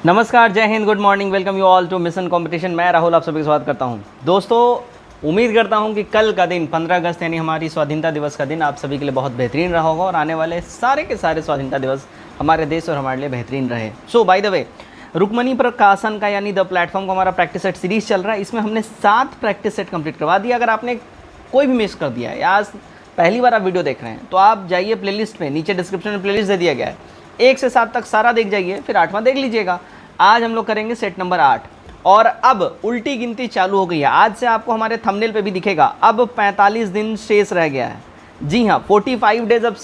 नमस्कार, जय हिंद, good morning, welcome you all to mission competition. मैं राहुल आप सभी का स्वागत करता हूं। दोस्तों, उम्मीद करता हूं कि कल का दिन 15 अगस्त यानी हमारी स्वाधीनता दिवस का दिन आप सभी के लिए बहुत बेहतरीन रहा होगा और आने वाले सारे के सारे स्वाधीनता दिवस हमारे देश और हमारे लिए बेहतरीन रहे। सो बाय द वे, रुक्मणी प्रकाशन का यानी द प्लेटफॉर्म का हमारा प्रैक्टिस सेट सीरीज चल रहा है। इसमें हमने 7 प्रैक्टिस सेट कंप्लीट करवा दिया। अगर आपने कोई भी मिस कर दिया है या आज पहली बार आप वीडियो देख रहे हैं तो आप जाइए प्लेलिस्ट में, नीचे डिस्क्रिप्शन में प्लेलिस्ट दे दिया गया है, 1 से 7 तक सारा देख जाइए, फिर 8वां देख लीजिएगा। आज हम लोग करेंगे सेट नंबर 8 और अब उल्टी गिनती चालू हो गई है। आज से आपको हमारे थंबनेल पे भी दिखेगा, अब 45 दिन शेष रह गया है। जी हाँ, 45 डेज अब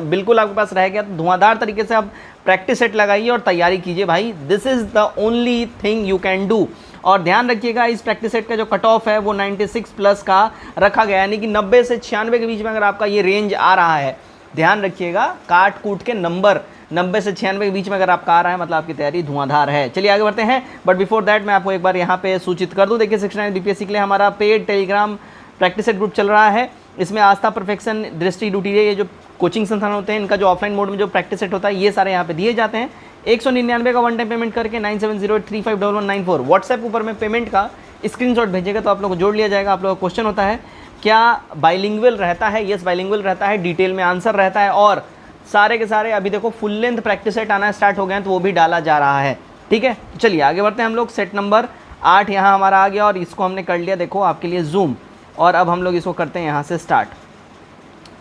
बिल्कुल आपके पास रह गया। तो धुआंधार तरीके से आप प्रैक्टिस सेट लगाइए और तैयारी कीजिए भाई। This is the only thing you can do. और ध्यान रखिएगा, इस प्रैक्टिस सेट का जो कट ऑफ है वो 96 प्लस का रखा गया है, यानी कि 90 से 96 के बीच में अगर आपका ये रेंज आ रहा है, ध्यान रखिएगा, काट कूट के नंबर 90 से 96 के बीच में अगर आपका आ रहा है मतलब आपकी तैयारी धुआंधार है। चलिए आगे बढ़ते हैं, बट बिफोर दैट मैं आपको एक बार यहाँ पे सूचित कर दूँ। देखिए, 69 बीपीएससी के लिए हमारा paid Telegram practice set group चल रहा है। इसमें आस्था, परफेक्शन, दृष्टि, ड्यूटी, ये जो कोचिंग संस्थान होते हैं इनका जो ऑफलाइन मोड में जो प्रैक्टिस सेट होता है ये सारे यहाँ पे दिए जाते हैं। 199 का वन टाइम पेमेंट करके 9708351194 व्हाट्सएप ऊपर में पेमेंट का स्क्रीनशॉट भेजिएगा तो आप लोगों को जोड़ लिया जाएगा। आप लोगों का क्वेश्चन होता है क्या बाइलिंगुअल रहता है? यस, बाइलिंगुअल रहता है, डिटेल में आंसर रहता है और सारे के सारे अभी देखो फुल लेंथ प्रैक्टिस सेट आना स्टार्ट हो गए हैं तो वो भी डाला जा रहा है। ठीक है, चलिए आगे बढ़ते हैं हम लोग। सेट नंबर 8 यहाँ हमारा आ गया और इसको हमने कर लिया, देखो आपके लिए जूम, और अब हम लोग इसको करते हैं यहाँ से स्टार्ट।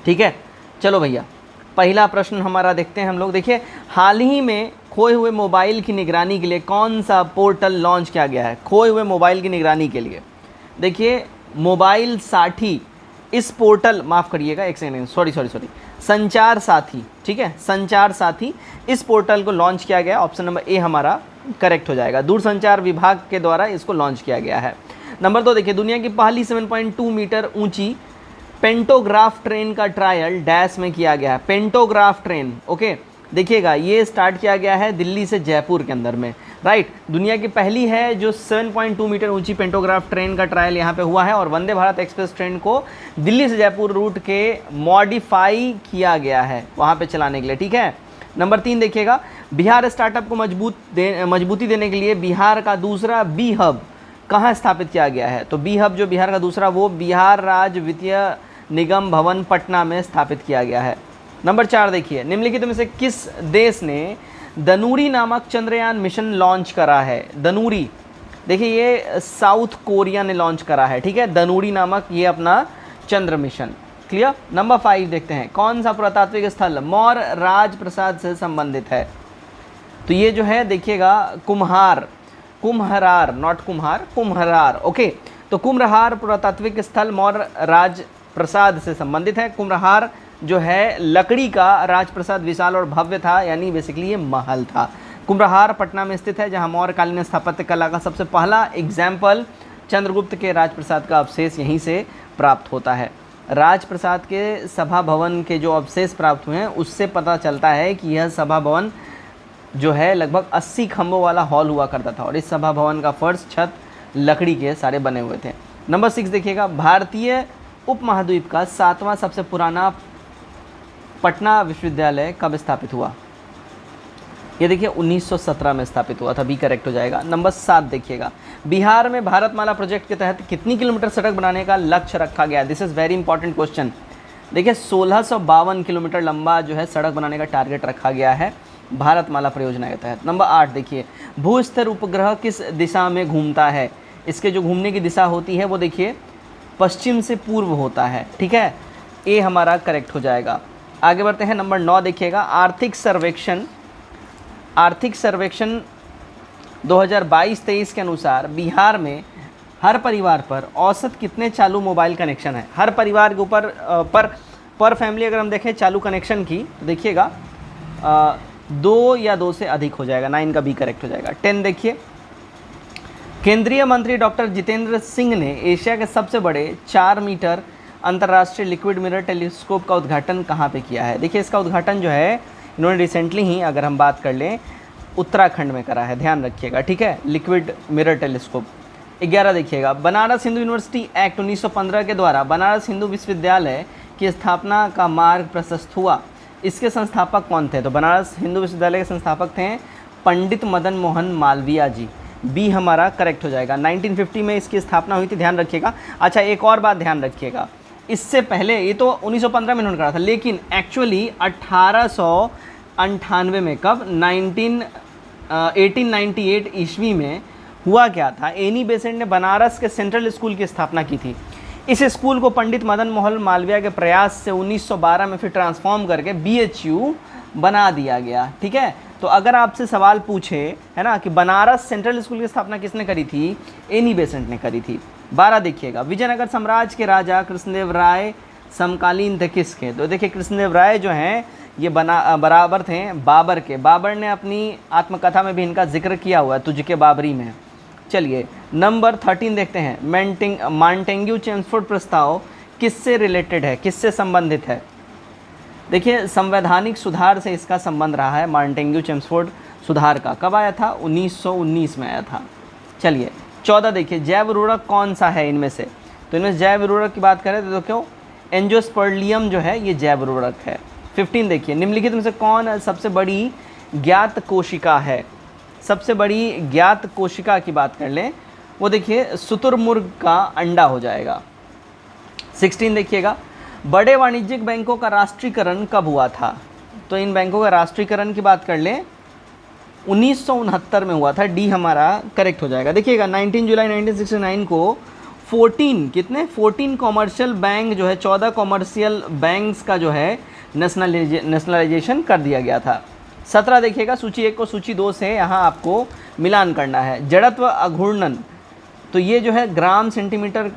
ठीक है, चलो भैया, पहला प्रश्न हमारा देखते हैं हम लोग। देखिए, हाल ही में खोए हुए मोबाइल की निगरानी के लिए कौन सा पोर्टल लॉन्च किया गया है? खोए हुए मोबाइल की निगरानी के लिए देखिए, मोबाइल साथी इस पोर्टल, माफ़ करिएगा एक सेकेंड, सॉरी, संचार साथी। ठीक है, संचार साथी इस पोर्टल को लॉन्च किया गया। ऑप्शन नंबर ए हमारा करेक्ट हो जाएगा। दूरसंचार विभाग के द्वारा इसको लॉन्च किया गया है। नंबर 2 देखिए, दुनिया की पहली 7.2 मीटर ऊंची पेंटोग्राफ ट्रेन का ट्रायल डैश में किया गया है। पेंटोग्राफ ट्रेन, ओके, देखिएगा ये स्टार्ट किया गया है दिल्ली से जयपुर के अंदर में, राइट। दुनिया की पहली है जो 7.2 मीटर ऊंची पेंटोग्राफ ट्रेन का ट्रायल यहाँ पे हुआ है और वंदे भारत एक्सप्रेस ट्रेन को दिल्ली से जयपुर रूट के मॉडिफाई किया गया है वहाँ पे चलाने के लिए। ठीक है, नंबर 3 देखिएगा, बिहार स्टार्टअप को मजबूती देने के लिए बिहार का दूसरा बी हब कहाँ स्थापित किया गया है? तो बी हब जो बिहार का दूसरा वो बिहार राज्य वित्तीय निगम भवन पटना में स्थापित किया गया है। नंबर 4 देखिए, निम्नलिखित में से किस देश ने दनूरी नामक चंद्रयान मिशन लॉन्च करा है? दनूरी, देखिए ये साउथ कोरिया ने लॉन्च करा है। ठीक है, दनूरी नामक ये अपना चंद्र मिशन, क्लियर। नंबर 5 देखते हैं, कौन सा पुरातात्विक स्थल मौर्य राजप्रसाद से संबंधित है? तो ये जो है देखिएगा कुम्हरार, नॉट कुम्हार, कुम्हरार, ओके। तो कुम्हरार पुरातात्विक स्थल मौर्य राजप्रसाद से संबंधित है। कुम्हरार जो है लकड़ी का राजप्रसाद विशाल और भव्य था, यानी बेसिकली ये महल था। कुम्हरार पटना में स्थित है जहां मौर्यकालीन स्थापत्य कला का सबसे पहला एग्जाम्पल चंद्रगुप्त के राजप्रसाद का अवशेष यहीं से प्राप्त होता है। राजप्रसाद के सभा भवन के जो अवशेष प्राप्त हुए हैं उससे पता चलता है कि यह सभा भवन जो है लगभग 80 खंभों वाला हॉल हुआ करता था और इस सभा भवन का फर्श, छत लकड़ी के सारे बने हुए थे। नंबर 6 देखिएगा, भारतीय उपमहाद्वीप का 7वां सबसे पुराना पटना विश्वविद्यालय कब स्थापित हुआ? ये देखिए 1917 में स्थापित हुआ था, बी करेक्ट हो जाएगा। नंबर 7 देखिएगा, बिहार में भारतमाला प्रोजेक्ट के तहत कितनी किलोमीटर सड़क बनाने का लक्ष्य रखा गया? This is very important question. देखिए 1652 किलोमीटर लंबा जो है सड़क बनाने का टारगेट रखा गया है भारतमाला परियोजना के तहत। नंबर 8 देखिए, भूस्तर उपग्रह किस दिशा में घूमता है? इसके जो घूमने की दिशा होती है वो देखिए पश्चिम से पूर्व होता है। ठीक है, ए हमारा करेक्ट हो जाएगा। आगे बढ़ते हैं, नंबर 9 देखिएगा, आर्थिक सर्वेक्षण 2022-23 के अनुसार बिहार में हर परिवार पर औसत कितने चालू मोबाइल कनेक्शन है? हर परिवार के ऊपर पर फैमिली अगर हम देखें चालू कनेक्शन की तो देखिएगा 2 या 2 से अधिक हो जाएगा। 9 का बी करेक्ट हो जाएगा। 10 देखिए, केंद्रीय मंत्री डॉक्टर जितेंद्र सिंह ने एशिया के सबसे बड़े 4 मीटर अंतर्राष्ट्रीय लिक्विड मिरर टेलीस्कोप का उद्घाटन कहाँ पे किया है? देखिए इसका उद्घाटन जो है इन्होंने रिसेंटली ही, अगर हम बात कर लें, उत्तराखंड में करा है, ध्यान रखिएगा। ठीक है, लिक्विड मिरर टेलीस्कोप। 11 देखिएगा, बनारस हिंदू यूनिवर्सिटी एक्ट 1915 के द्वारा बनारस हिंदू विश्वविद्यालय की स्थापना का मार्ग प्रशस्त हुआ। इसके संस्थापक कौन थे? तो बनारस हिंदू विश्वविद्यालय के संस्थापक थे पंडित मदन मोहन मालवीय जी, बी हमारा करेक्ट हो जाएगा। 1950 में इसकी स्थापना हुई थी, ध्यान रखिएगा। अच्छा, एक और बात ध्यान रखिएगा, इससे पहले ये तो 1915 में इन्होंने करा था, लेकिन एक्चुअली 1898 में, कब 1898 ईस्वी में हुआ क्या था, एनी बेसेंट ने बनारस के सेंट्रल स्कूल की स्थापना की थी। इस स्कूल को पंडित मदन मोहन मालवीय के प्रयास से 1912 में फिर ट्रांसफॉर्म करके BHU बना दिया गया। ठीक है, तो अगर आपसे सवाल पूछे, है ना, कि बनारस सेंट्रल स्कूल की स्थापना किसने करी थी, एनी बेसेंट ने करी थी। 12 देखिएगा, विजयनगर साम्राज्य के राजा कृष्णदेव राय समकालीन थे किसके? तो देखिए कृष्णदेव राय जो हैं ये बराबर थे बाबर के। बाबर ने अपनी आत्मकथा में भी इनका जिक्र किया हुआ है, तुझके बाबरी में। चलिए नंबर 13 देखते हैं, मॉन्टेग्यू चेम्सफोर्ड प्रस्ताव किससे रिलेटेड है, किससे संबंधित है? देखिए संवैधानिक सुधार से इसका संबंध रहा है। मॉन्टेग्यू चेम्सफोर्ड सुधार का कब आया था? 1919 में आया था। चलिए 14 देखिए, जैव उर्वरक कौन सा है इनमें से? तो इनमें जैव उर्वरक की बात करें तो क्यों, एंजियोस्पर्मियम जो है ये जैव उर्वरक है। 15 देखिए, निम्नलिखित में से कौन सबसे बड़ी ज्ञात कोशिका है? सबसे बड़ी ज्ञात कोशिका की बात कर लें, वो देखिए शुतुरमुर्ग का अंडा हो जाएगा। 16 देखिएगा, बड़े वाणिज्यिक बैंकों का राष्ट्रीयकरण कब हुआ था? तो इन बैंकों का राष्ट्रीयकरण की बात कर लें 1969 में हुआ था, डी हमारा करेक्ट हो जाएगा। देखिएगा 19 जुलाई 1969 को 14 कॉमर्शियल बैंक जो है, 14 कॉमर्शियल बैंक्स का जो है नेशनलाइजेशन कर दिया गया था। 17 देखिएगा, सूची 1 को सूची 2 से यहाँ आपको मिलान करना है। जड़त्व अघूर्णन, तो ये जो है ग्राम सेंटीमीटर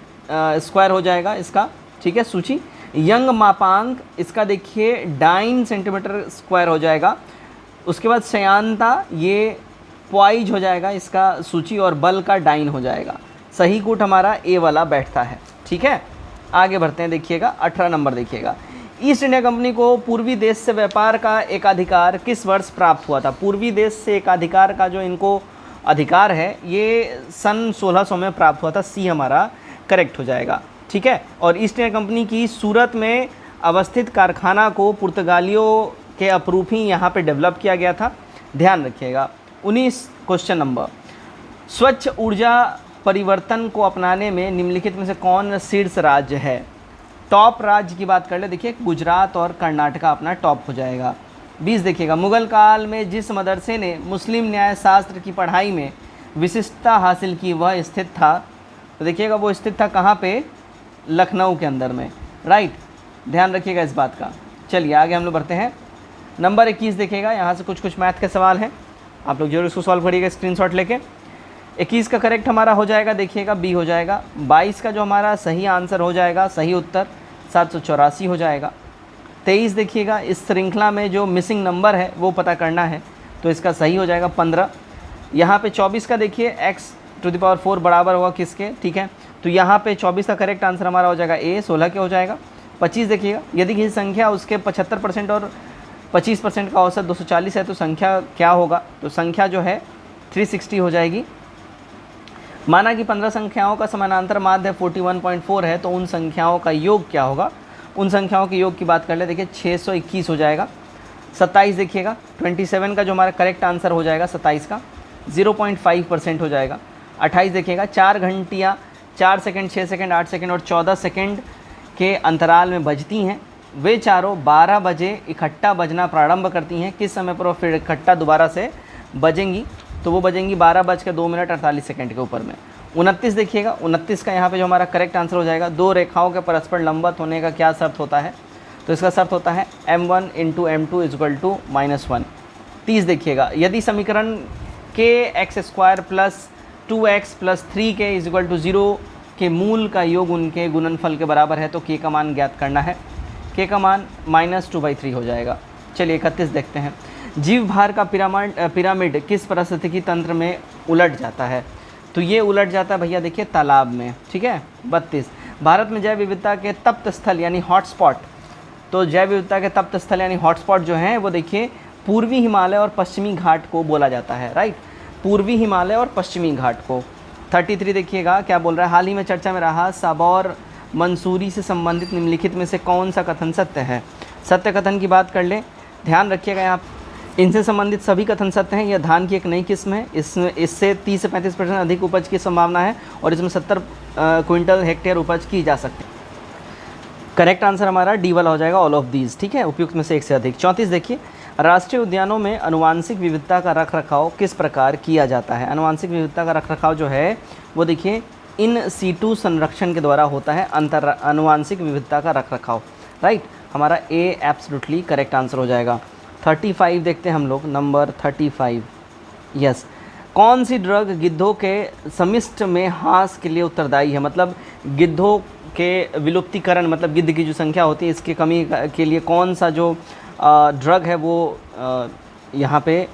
स्क्वायर हो जाएगा इसका, ठीक है। सूची यंग मापांक, इसका देखिए डाइन सेंटीमीटर स्क्वायर हो जाएगा। उसके बाद श्यानता, ये पॉइज हो जाएगा इसका सूची, और बल का डाइन हो जाएगा। सही कूट हमारा ए वाला बैठता है, ठीक है। आगे बढ़ते हैं, देखिएगा 18 नंबर देखिएगा, ईस्ट इंडिया कंपनी को पूर्वी देश से व्यापार का एकाधिकार किस वर्ष प्राप्त हुआ था? पूर्वी देश से एकाधिकार का जो इनको अधिकार है ये सन 1600 में प्राप्त हुआ था, सी हमारा करेक्ट हो जाएगा, ठीक है। और ईस्ट इंडिया कंपनी की सूरत में अवस्थित कारखाना को पुर्तगालियों के अप्रूप ही यहाँ पे डेवलप किया गया था, ध्यान रखिएगा। 19 क्वेश्चन नंबर, स्वच्छ ऊर्जा परिवर्तन को अपनाने में निम्नलिखित में से कौन शीर्ष राज्य है? टॉप राज्य की बात कर ले, देखिए गुजरात और कर्नाटका अपना टॉप हो जाएगा। 20 देखिएगा, मुगल काल में जिस मदरसे ने मुस्लिम न्याय शास्त्र की पढ़ाई में विशिष्टता हासिल की वह स्थित था, तो देखिएगा वो स्थित था कहाँ पे? लखनऊ के अंदर में, राइट, ध्यान रखिएगा इस बात का। चलिए आगे हम लोग बढ़ते हैं। नंबर 21 देखिएगा, यहाँ से कुछ मैथ के सवाल हैं, आप लोग जरूर इसको सॉल्व करिएगा स्क्रीनशॉट लेके। 21 का करेक्ट हमारा हो जाएगा, देखिएगा बी हो जाएगा। 22 का जो हमारा सही आंसर हो जाएगा, सही उत्तर 784 हो जाएगा। 23 देखिएगा, इस श्रृंखला में जो मिसिंग नंबर है वो पता करना है, तो इसका सही हो जाएगा 15। यहाँ पे 24 का देखिए x⁴ बराबर होगा किसके, ठीक है, तो यहाँ पे 24 का करेक्ट आंसर हमारा हो जाएगा ए, 16 के हो जाएगा। 25 देखिएगा, यदि किसी संख्या उसके 75% और 25% का औसत 240 है तो संख्या क्या होगा? तो संख्या जो है 360 हो जाएगी। माना कि 15 संख्याओं का समानांतर माध्य 41.4 है, तो उन संख्याओं का योग क्या होगा? उन संख्याओं के योग की बात कर ले, देखिए 621 हो जाएगा। 27 देखिएगा, 27 का जो हमारा करेक्ट आंसर हो जाएगा 27 का 0.5% हो जाएगा। 28 देखिएगा, 4 घंटियाँ 4 सेकंड, 6 सेकंड, 8 सेकंड और 14 सेकंड के अंतराल में बजती हैं। वे चारों 12 बजे इकट्ठा बजना प्रारंभ करती हैं। किस समय पर वो फिर इकट्ठा दोबारा से बजेंगी? तो वो बजेंगी 12:02:48 के ऊपर में। 29 देखिएगा, 29 का यहाँ पे जो हमारा करेक्ट आंसर हो जाएगा, दो रेखाओं के परस्पर लंबवत होने का क्या शर्त होता है? तो इसका शर्त होता है m1 × m2 = -1। 30 देखिएगा, यदि समीकरण के x² + 2x + 3k = 0 के मूल का योग उनके गुणनफल के बराबर है, तो k का मान ज्ञात करना है। k का मान -2/3 हो जाएगा। चलिए 31 देखते हैं, जीव भार का पिरामिड किस पारिस्थितिकी तंत्र में उलट जाता है? तो ये उलट जाता है भैया देखिए तालाब में, ठीक है। 32, भारत में जैव विविधता के तप्त स्थल यानी हॉटस्पॉट, तो जैव विविधता के तप्त स्थल यानी हॉटस्पॉट जो हैं वो देखिए पूर्वी हिमालय और पश्चिमी घाट को बोला जाता है, राइट, पूर्वी हिमालय और पश्चिमी घाट को। 33 देखिएगा क्या बोल रहा है, हाल ही में चर्चा में रहा साबौर मंसूरी से संबंधित निम्नलिखित में से कौन सा कथन सत्य है? सत्य कथन की बात कर ले, ध्यान रखिएगा यहाँ इनसे संबंधित सभी कथन सत्य हैं। यह धान की एक नई किस्म है, इससे 30 से 35% अधिक उपज की संभावना है और इसमें 70 क्विंटल हेक्टेयर उपज की जा सकती है। करेक्ट आंसर हमारा डी वाला हो जाएगा, ऑल ऑफ दीज। ठीक है, उपयुक्त में से एक से अधिक। 34 देखिए, राष्ट्रीय उद्यानों में अनुवांशिक विविधता का रखरखाव किस प्रकार किया जाता है। अनुवांशिक विविधता का रखरखाव जो है वो देखिए इन सीटू संरक्षण के द्वारा होता है, अनुवांशिक विविधता का रखरखाव। राइट, हमारा ए एब्सोल्युटली करेक्ट आंसर हो जाएगा। 35 देखते हैं हम लोग, नंबर 35। यस, कौन सी ड्रग गिद्धों के समिष्ट में ह्रास के लिए उत्तरदायी है। मतलब गिद्धों के विलुप्तीकरण, मतलब गिद्ध की जो संख्या होती है इसकी कमी के लिए कौन सा जो ड्रग है वो यहाँ पे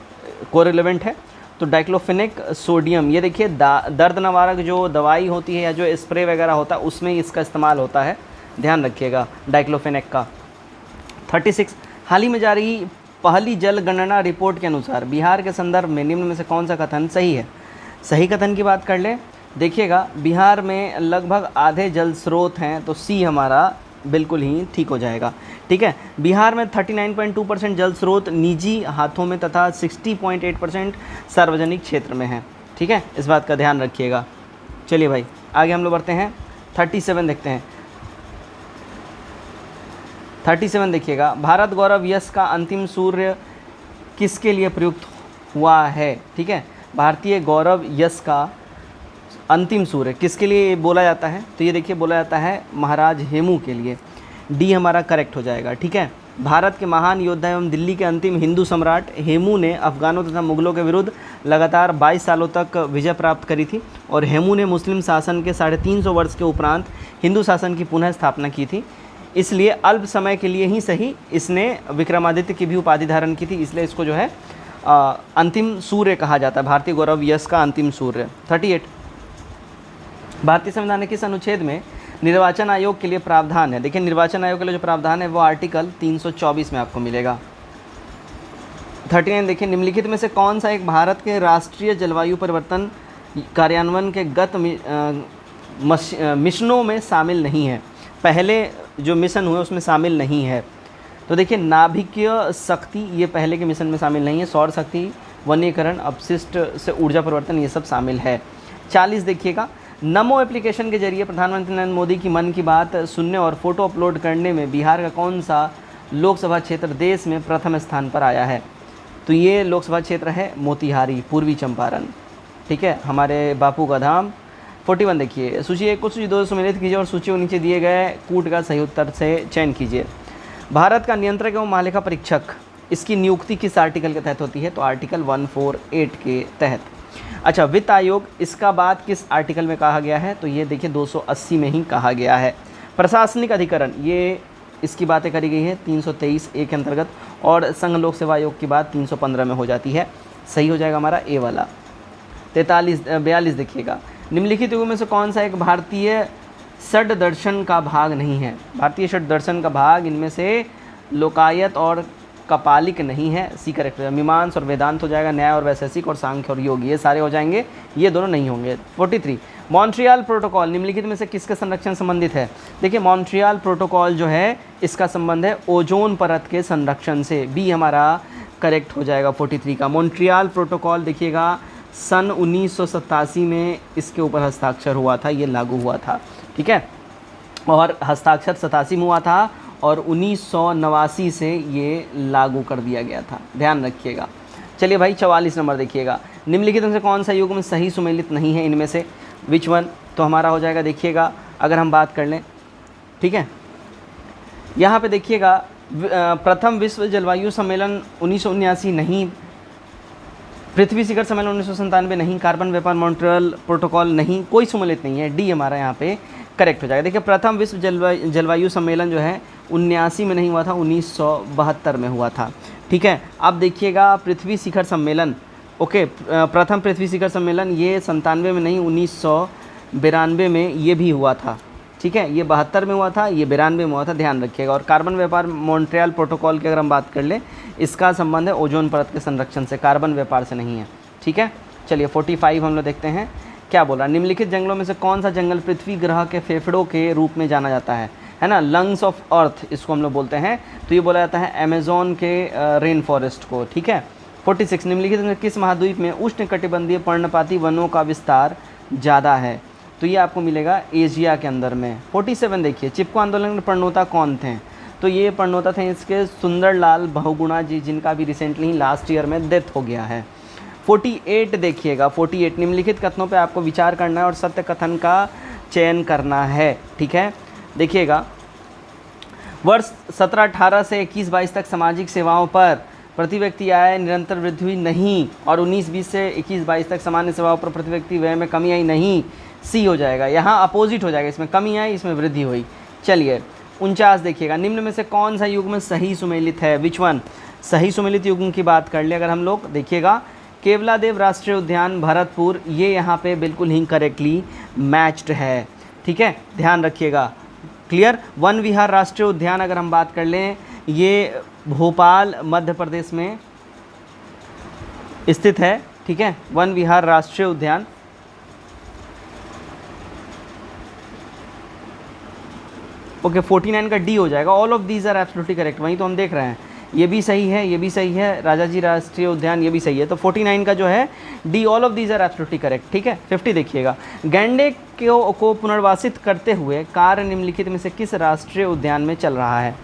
कोरिलेवेंट है। तो डाइक्लोफेनेक सोडियम, ये देखिए दर्द निवारक जो दवाई होती है या जो स्प्रे वगैरह होता है उसमें इसका इस्तेमाल होता है, ध्यान रखिएगा डाइक्लोफेनेक का। 36, हाल ही में जारी पहली जल गणना रिपोर्ट के अनुसार बिहार के संदर्भ में निम्न में से कौन सा कथन सही है। सही कथन की बात कर लें, देखिएगा बिहार में लगभग आधे जल स्रोत हैं, तो सी हमारा बिल्कुल ही ठीक हो जाएगा। ठीक है, बिहार में 39.2% जल स्रोत निजी हाथों में तथा 60.8% सार्वजनिक क्षेत्र में है। ठीक है, इस बात का ध्यान रखिएगा। चलिए भाई आगे हम लोग बढ़ते हैं, 37 देखते हैं। 37 देखिएगा, भारत गौरव यश का अंतिम सूर्य किसके लिए प्रयुक्त हुआ है। ठीक है, भारतीय गौरव यश का अंतिम सूर्य किसके लिए बोला जाता है, तो ये देखिए बोला जाता है महाराज हेमू के लिए। डी हमारा करेक्ट हो जाएगा। ठीक है, भारत के महान योद्धा एवं दिल्ली के अंतिम हिंदू सम्राट हेमू ने अफगानों तथा मुगलों के विरुद्ध लगातार 22 सालों तक विजय प्राप्त करी थी और हेमू ने मुस्लिम शासन के 350 वर्ष के उपरांत हिंदू शासन की पुनः स्थापना की थी। इसलिए अल्प समय के लिए ही सही इसने विक्रमादित्य की भी उपाधि धारण की थी, इसलिए इसको जो है अंतिम सूर्य कहा जाता है, भारतीय गौरव यश का अंतिम सूर्य। 38, भारतीय संविधान के किस अनुच्छेद में निर्वाचन आयोग के लिए प्रावधान है। देखिए निर्वाचन आयोग के लिए जो प्रावधान है वो आर्टिकल 324 में आपको मिलेगा। 39 देखिए, निम्नलिखित में से कौन सा एक भारत के राष्ट्रीय जलवायु परिवर्तन कार्यान्वयन के गत मिशनों में शामिल नहीं है। पहले जो मिशन हुए उसमें शामिल नहीं है। तो देखिए नाभिकीय शक्ति ये पहले के मिशन में शामिल नहीं है, सौर शक्ति, वनीकरण, अपशिष्ट से ऊर्जा परिवर्तन ये सब शामिल है। 40 देखिएगा, नमो एप्लीकेशन के जरिए प्रधानमंत्री नरेंद्र मोदी की मन की बात सुनने और फोटो अपलोड करने में बिहार का कौन सा लोकसभा क्षेत्र देश में प्रथम स्थान पर आया है। तो ये लोकसभा क्षेत्र है मोतिहारी, पूर्वी चंपारण। ठीक है, हमारे बापू का धाम। 41 देखिए, सूची 1 को सूची 2 से सम्मिलित कीजिए और सूची को नीचे दिए गए कूट का सही उत्तर से चयन कीजिए। भारत का नियंत्रक एवं महालेखा परीक्षक, इसकी नियुक्ति किस आर्टिकल के तहत होती है, तो आर्टिकल 148 के तहत। अच्छा, वित्त आयोग, इसका बात किस आर्टिकल में कहा गया है, तो ये देखिए 280 में ही कहा गया है। प्रशासनिक अधिकरण, ये इसकी बातें करी गई है 323A के अंतर्गत, और संघ लोक सेवा आयोग की बात 315 में हो जाती है। सही हो जाएगा हमारा ए वाला। 42 देखिएगा, निम्नलिखित युगों में से कौन सा एक भारतीय षड दर्शन का भाग नहीं है। भारतीय षड दर्शन का भाग इनमें से लोकायत और कपालिक नहीं है, सी करेक्ट है। मीमांस और वेदांत हो जाएगा, न्याय और वैशेषिक और सांख्य और योग ये सारे हो जाएंगे, ये दोनों नहीं होंगे। 43, मॉन्ट्रियल प्रोटोकॉल निम्नलिखित में से किसके संरक्षण संबंधित है। देखिए मॉन्ट्रियल प्रोटोकॉल जो है इसका संबंध है ओजोन परत के संरक्षण से, बी हमारा करेक्ट हो जाएगा 43 का। मॉन्ट्रियल प्रोटोकॉल देखिएगा सन 1987 में इसके ऊपर हस्ताक्षर हुआ था, ये लागू हुआ था। ठीक है, और हस्ताक्षर 87 में हुआ था और 1989 से ये लागू कर दिया गया था, ध्यान रखिएगा। चलिए भाई 44 नंबर देखिएगा, निम्नलिखित में से कौन सा युग में सही सुमेलित नहीं है इनमें से, विच वन, तो हमारा हो जाएगा देखिएगा अगर हम बात कर लें। ठीक है, यहाँ पे देखिएगा प्रथम विश्व जलवायु सम्मेलन 1979 नहीं, पृथ्वी शिखर सम्मेलन 1997 नहीं, कार्बन व्यापार मॉन्ट्रियल प्रोटोकॉल नहीं, कोई सम्मिलित नहीं है, डी हमारा यहाँ पे करेक्ट हो जाएगा। देखिए प्रथम विश्व जलवायु सम्मेलन जो है 79 में नहीं हुआ था, 1972 में हुआ था। ठीक है, अब देखिएगा पृथ्वी शिखर सम्मेलन, ओके, प्रथम पृथ्वी शिखर सम्मेलन ये 97 में नहीं 1992 में ये भी हुआ था। ठीक है, ये 72 में हुआ था, ये 92 में हुआ था, ध्यान रखिएगा। और कार्बन व्यापार मॉन्ट्रियल प्रोटोकॉल की अगर हम बात कर लें, इसका संबंध है ओजोन परत के संरक्षण से, कार्बन व्यापार से नहीं है। ठीक है, चलिए 45 हम लोग देखते हैं क्या बोल रहा है। निम्नलिखित जंगलों में से कौन सा जंगल पृथ्वी ग्रह के फेफड़ों के रूप में जाना जाता है। है ना, लंग्स ऑफ अर्थ इसको हम लोग बोलते हैं। तो ये बोला जाता है अमेजोन के रेन फॉरेस्ट को, ठीक है। 46 निम्नलिखित में किस महाद्वीप में उष्णकटिबंधीय पर्णपाती वनों का विस्तार ज़्यादा है? तो ये आपको मिलेगा एशिया के अंदर में। 47 देखिए, चिपको आंदोलन के प्रणेता कौन थे? तो ये प्रणेता थे इसके सुंदरलाल बहुगुणा जी, जिनका भी रिसेंटली ही लास्ट ईयर में डेथ हो गया है। 48 देखिएगा, 48 निम्नलिखित कथनों पे आपको विचार करना है और सत्य कथन का चयन करना है, ठीक है। देखिएगा, वर्ष 17-18 से 21-22 तक सामाजिक सेवाओं पर प्रति व्यक्ति आय निरंतर वृद्धि हुई नहीं, और 19-20 से 21-22 तक सामान्य सेवाओं पर प्रति व्यक्ति व्यय में कमी आई नहीं। सी हो जाएगा, यहाँ अपोजिट हो जाएगा, इसमें कमी आई, इसमें वृद्धि हुई। चलिए 49 देखिएगा, निम्न में से कौन सा युग्म सही सुमेलित है? Which one? सही सुमेलित युग्म की बात कर ले अगर हम लोग, देखिएगा केवलादेव राष्ट्रीय उद्यान भरतपुर, ये यहाँ पे बिल्कुल ही करेक्टली मैच्ड है, ठीक है, ध्यान रखिएगा। क्लियर? वन विहार राष्ट्रीय उद्यान अगर हम बात कर लें, ये भोपाल मध्य प्रदेश में स्थित है, ठीक है, वन विहार राष्ट्रीय उद्यान। ओके 49 का डी हो जाएगा। All of these are absolutely correct, वहीं तो हम देख रहे हैं, ये भी सही है, ये भी सही है, राजाजी राष्ट्रीय उद्यान ये भी सही है। तो 49 का जो है D, all of these are absolutely correct, ठीक है। 50 देखिएगा, गैंडे को पुनर्वासित करते हुए कार्य निम्नलिखित में से किस राष्ट्रीय उद्यान में चल रहा है?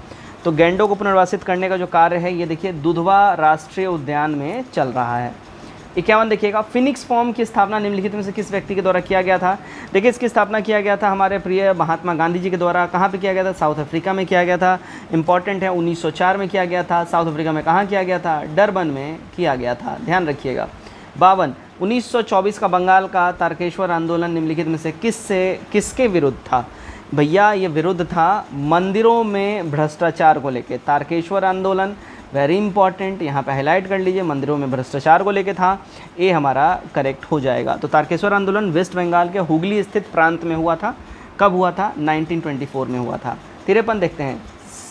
तो गैंडों को पुनर्वासित करने का जो कार्य है ये देखिए दुधवा राष्ट्रीय उद्यान में चल रहा है। 51 देखिएगा, फिनिक्स फॉर्म की स्थापना निम्नलिखित में से किस व्यक्ति के द्वारा किया गया था? देखिए इसकी स्थापना किया गया था हमारे प्रिय महात्मा गांधी जी के द्वारा। कहाँ पे किया गया था? साउथ अफ्रीका में किया गया था। इंपॉर्टेंट है, 1904 में किया गया था। साउथ अफ्रीका में कहाँ किया गया था? डरबन में किया गया था, ध्यान रखिएगा। 52 1924 का बंगाल का तारकेश्वर आंदोलन निम्नलिखित में से किसके विरुद्ध था? भैया ये विरुद्ध था मंदिरों में भ्रष्टाचार को लेके। तारकेश्वर आंदोलन वेरी इंपॉर्टेंट, यहाँ पे हाईलाइट कर लीजिए, मंदिरों में भ्रष्टाचार को लेके था, ये हमारा करेक्ट हो जाएगा। तो तारकेश्वर आंदोलन वेस्ट बंगाल के हुगली स्थित प्रांत में हुआ था। कब हुआ था? 1924 में हुआ था। 53 देखते हैं,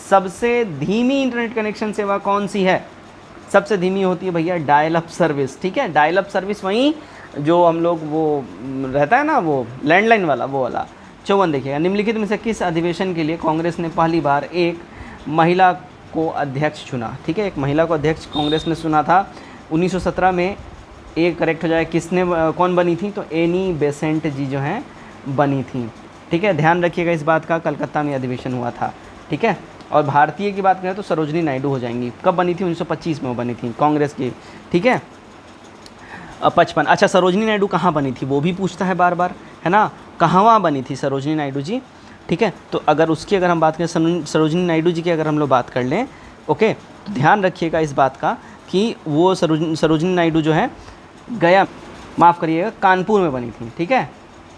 सबसे धीमी इंटरनेट कनेक्शन सेवा कौन सी है? सबसे धीमी होती है भैया डायल अप सर्विस, ठीक है, डायल अप सर्विस, वहीं जो हम लोग वो रहता है ना वो लैंडलाइन वाला, वो वाला। 54 देखिएगा, निम्नलिखित में से किस अधिवेशन के लिए कांग्रेस ने पहली बार एक महिला को अध्यक्ष चुना? ठीक है, एक महिला को अध्यक्ष कांग्रेस ने चुना था 1917 में। एक करेक्ट हो जाए, किसने, कौन बनी थी? तो एनी बेसेंट जी जो हैं बनी थी, ठीक है, ध्यान रखिएगा इस बात का। कलकत्ता में अधिवेशन हुआ था, ठीक है। और भारतीय की बात करें तो सरोजनी नायडू हो जाएंगी। कब बनी थी? 1925 में वो बनी थी कांग्रेस की, ठीक है। 55 अच्छा, सरोजनी नायडू कहाँ बनी थी वो भी पूछता है बार बार, है ना, कहाँ बनी थी सरोजनी नायडू जी, ठीक है। तो अगर उसकी अगर हम बात करें, सरोजनी नायडू जी की अगर हम लोग बात कर लें, ओके, तो ध्यान रखिएगा इस बात का कि वो सरोजनी नायडू जो है गया, माफ़ करिएगा, कानपुर में बनी थी, ठीक है,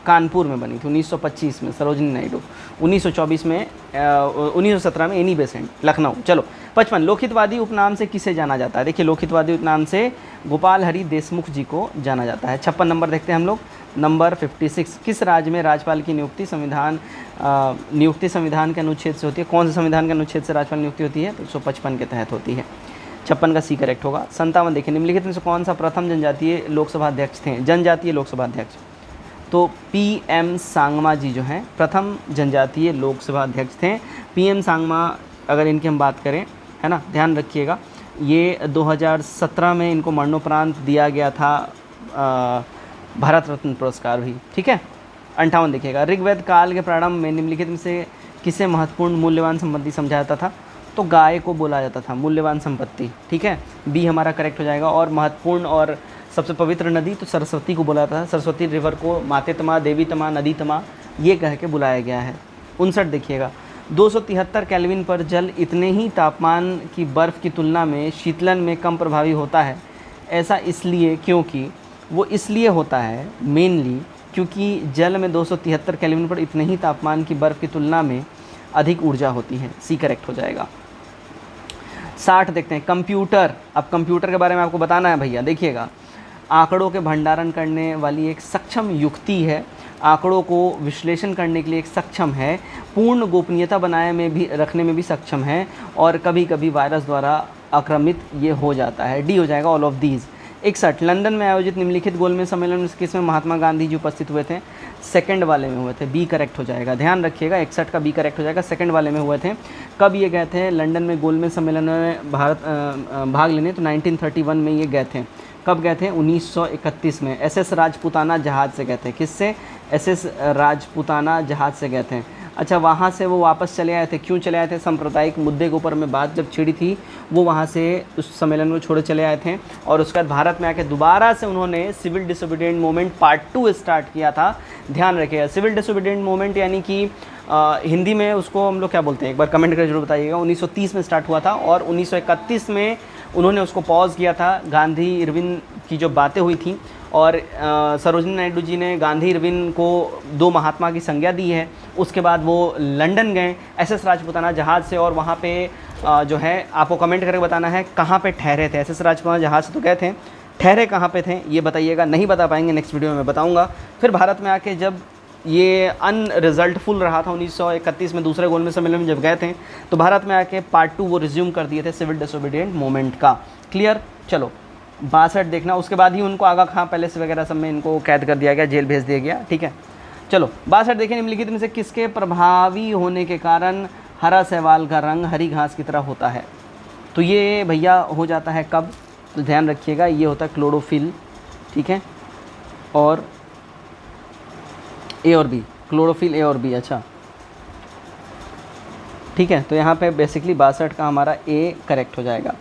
कानपुर में बनी थी 1925 में सरोजनी नायडू। 1924 में 1917 में एनी बेसेंट लखनऊ। चलो 55 लोकहितवादी उपनाम से किसे जाना जाता है? देखिए लोकहितवादी उपनाम से गोपाल हरि देशमुख जी को जाना जाता है। 56 नंबर देखते हैं हम लोग, नंबर 56, किस राज्य में राज्यपाल की नियुक्ति संविधान के अनुच्छेद से होती है? कौन से संविधान के अनुच्छेद से राज्यपाल नियुक्ति होती है? तो 155 के तहत होती है। 56 का सी करेक्ट होगा। 57 देखिए, निम्नलिखित में से कौन सा प्रथम जनजातीय लोकसभा अध्यक्ष थे? जनजातीय लोकसभा अध्यक्ष, तो PM सांगमा जी जो हैं प्रथम जनजातीय लोकसभा अध्यक्ष थे। PM सांगमा अगर इनकी हम बात करें, है ना, ध्यान रखिएगा, ये 2017 में इनको मरणोपरांत दिया गया था भारत रत्न पुरस्कार भी, ठीक है। 58 देखिएगा, ऋग्वेद काल के प्रारंभ में निम्नलिखित में से किसे महत्वपूर्ण मूल्यवान संपत्ति समझा जाता था? तो गाय को बोला जाता था मूल्यवान संपत्ति, ठीक है, बी हमारा करेक्ट हो जाएगा। और महत्वपूर्ण और सबसे पवित्र नदी तो सरस्वती को बोला जाता था। सरस्वती रिवर को माते तमा, देवी तमा, नदी तमा ये कह के बुलाया गया है। 59 देखिएगा, 273 केल्विन पर जल इतने ही तापमान की बर्फ़ की तुलना में शीतलन में कम प्रभावी होता है। ऐसा इसलिए क्योंकि वो इसलिए होता है मेनली क्योंकि जल में 273 केल्विन पर इतने ही तापमान की बर्फ़ की तुलना में अधिक ऊर्जा होती है। सी करेक्ट हो जाएगा। 60 देखते हैं, कंप्यूटर। अब कंप्यूटर के बारे में आपको बताना है भैया। देखिएगा, आंकड़ों के भंडारण करने वाली एक सक्षम युक्ति है, आंकड़ों को विश्लेषण करने के लिए एक सक्षम है, पूर्ण गोपनीयता बनाए में भी रखने में भी सक्षम है, और कभी कभी वायरस द्वारा आक्रमित ये हो जाता है। डी हो जाएगा ऑल ऑफ दीज। 61 लंदन में आयोजित निम्नलिखित गोलमेज सम्मेलन में किसमें महात्मा गांधी जी उपस्थित हुए थे? सेकंड वाले में हुए थे, बी करेक्ट हो जाएगा, ध्यान रखिएगा 61 का बी करेक्ट हो जाएगा, सेकंड वाले में हुए थे। कब ये गए थे लंदन में गोलमेज सम्मेलन में भाग लेने? तो 1931 में ये गए थे। कब गए थे? 1931 में। एसएस राजपूताना जहाज़ से गए थे। किससे? एसएस राजपूताना जहाज़ से गए थे। अच्छा, वहाँ से वो वापस चले आए थे। क्यों चले आए थे? सांप्रदायिक मुद्दे के ऊपर में बात जब छिड़ी थी, वो वहाँ से उस सम्मेलन में छोड़े चले आए थे। और उसके बाद भारत में आके दोबारा से उन्होंने civil disobedient movement part 2 start किया था। ध्यान रखिएगा, सिविल डिसोबीडिएंट मूवमेंट यानी कि हिंदी में उसको हम लोग क्या बोलते हैं, एक बार कमेंट करके जरूर बताइएगा। 1930 में स्टार्ट हुआ था और 1931 में उन्होंने उसको पॉज किया था। गांधी इरविन की जो बातें हुई थी और सरोजिनी नायडू जी ने गांधी इरविन को 2 महात्मा की संज्ञा दी है। उसके बाद वो लंदन गए एसएस राजपूताना जहाज़ से, और वहाँ पे जो है आपको कमेंट करके बताना है कहाँ पे ठहरे थे। एसएस राजपूताना जहाज़ से तो गए थे, ठहरे कहाँ पे थे ये बताइएगा। नहीं बता पाएंगे, नेक्स्ट वीडियो में बताऊँगा। फिर भारत में आके जब ये अनरिजल्टफुल रहा था 1931 में दूसरे गोलमेज सम्मेलन में जब गए थे, तो भारत में आके पार्ट 2 वो रिज्यूम कर दिए थे सिविल डिसोबीडिएंट मूवमेंट का। क्लियर? चलो 62 देखना। उसके बाद ही उनको आगा खां पैलेस वगैरह सब में इनको कैद कर दिया गया, जेल भेज दिया गया। ठीक है, चलो 62 देखिए। निम्नलिखित में से किसके प्रभावी होने के कारण हरा शैवाल का रंग हरी घास की तरह होता है? तो ये भैया हो जाता है कब? तो ध्यान रखिएगा, ये होता है क्लोरोफिल। ठीक है, और ए और बी, क्लोरोफिल ए और बी। अच्छा ठीक है, तो यहाँ पे बेसिकली 62 का हमारा ए करेक्ट हो जाएगा।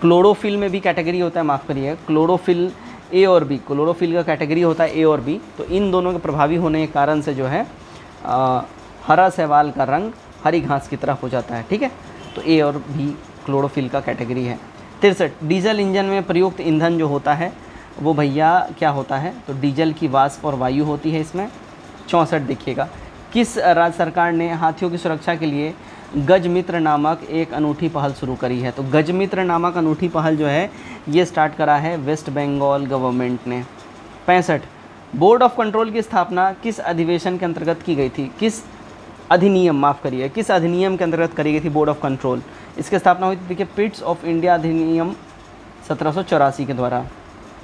क्लोरोफिल में भी कैटेगरी होता है, माफ़ करिए, क्लोरोफिल ए और बी, क्लोरोफिल का कैटेगरी होता है ए और बी। तो इन दोनों के प्रभावी होने के कारण से जो है हरा शैवाल का रंग हरी घास की तरह हो जाता है। ठीक है, तो ए और बी क्लोरोफिल का कैटेगरी है। 63 डीजल इंजन में प्रयुक्त ईंधन जो होता है वो भैया क्या होता है? तो डीजल की वाष्प और वायु होती है इसमें। 64 देखिएगा, किस राज्य सरकार ने हाथियों की सुरक्षा के लिए गजमित्र नामक एक अनूठी पहल शुरू करी है? तो गजमित्र नामक अनूठी पहल जो है ये स्टार्ट करा है वेस्ट बंगाल गवर्नमेंट ने। 65 बोर्ड ऑफ कंट्रोल की स्थापना किस अधिवेशन के अंतर्गत की गई थी? किस अधिनियम, माफ़ करिए, किस अधिनियम के अंतर्गत करी गई थी बोर्ड ऑफ कंट्रोल? इसकी स्थापना हुई थी, देखिए, पिट्स ऑफ इंडिया अधिनियम 1784 के द्वारा।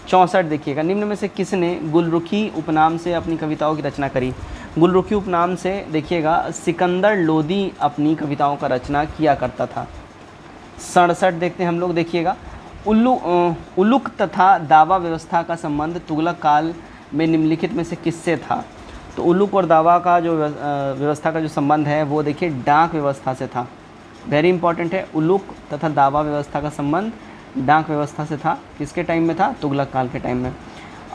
64 देखिएगा, निम्न में से किसने गुलरुखी उपनाम से अपनी कविताओं की रचना करी? गुलरुखी उपनाम से देखिएगा सिकंदर लोदी अपनी कविताओं का रचना किया करता था। 67 देखते हैं हम लोग, देखिएगा, उलुक तथा दावा व्यवस्था का संबंध तुगलक काल में निम्नलिखित में से किससे था? तो उलुक और दावा का जो व्यवस्था का जो संबंध है वो देखिए डाक व्यवस्था से था। वेरी इंपॉर्टेंट है, उलुक तथा दावा व्यवस्था का संबंध डाक व्यवस्था से था। किसके टाइम में था? तुगलक काल के टाइम में।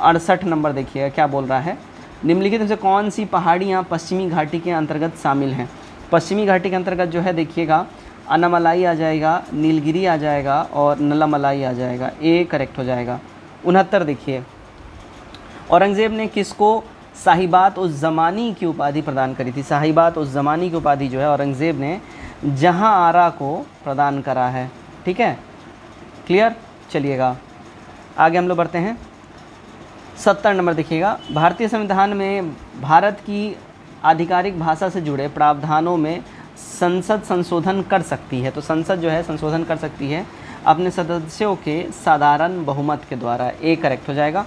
68 नंबर देखिएगा क्या बोल रहा है, निम्नलिखित में से कौन सी पहाड़ियाँ पश्चिमी घाटी के अंतर्गत शामिल हैं? पश्चिमी घाटी के अंतर्गत जो है देखिएगा अनामलाई आ जाएगा, नीलगिरी आ जाएगा और नलामलाई आ जाएगा। ए करेक्ट हो जाएगा। 69 देखिए, औरंगज़ेब ने किसको साहिबात उस ज़मानी की उपाधि प्रदान करी थी? साहिबात उस ज़मानी की उपाधि जो है औरंगज़ेब ने जहाँ आरा को प्रदान करा है। ठीक है, क्लियर? चलिएगा आगे हम लोग बढ़ते हैं। 70 नंबर देखिएगा, भारतीय संविधान में भारत की आधिकारिक भाषा से जुड़े प्रावधानों में संसद संशोधन कर सकती है। तो संसद जो है संशोधन कर सकती है अपने सदस्यों के साधारण बहुमत के द्वारा। ए करेक्ट हो जाएगा।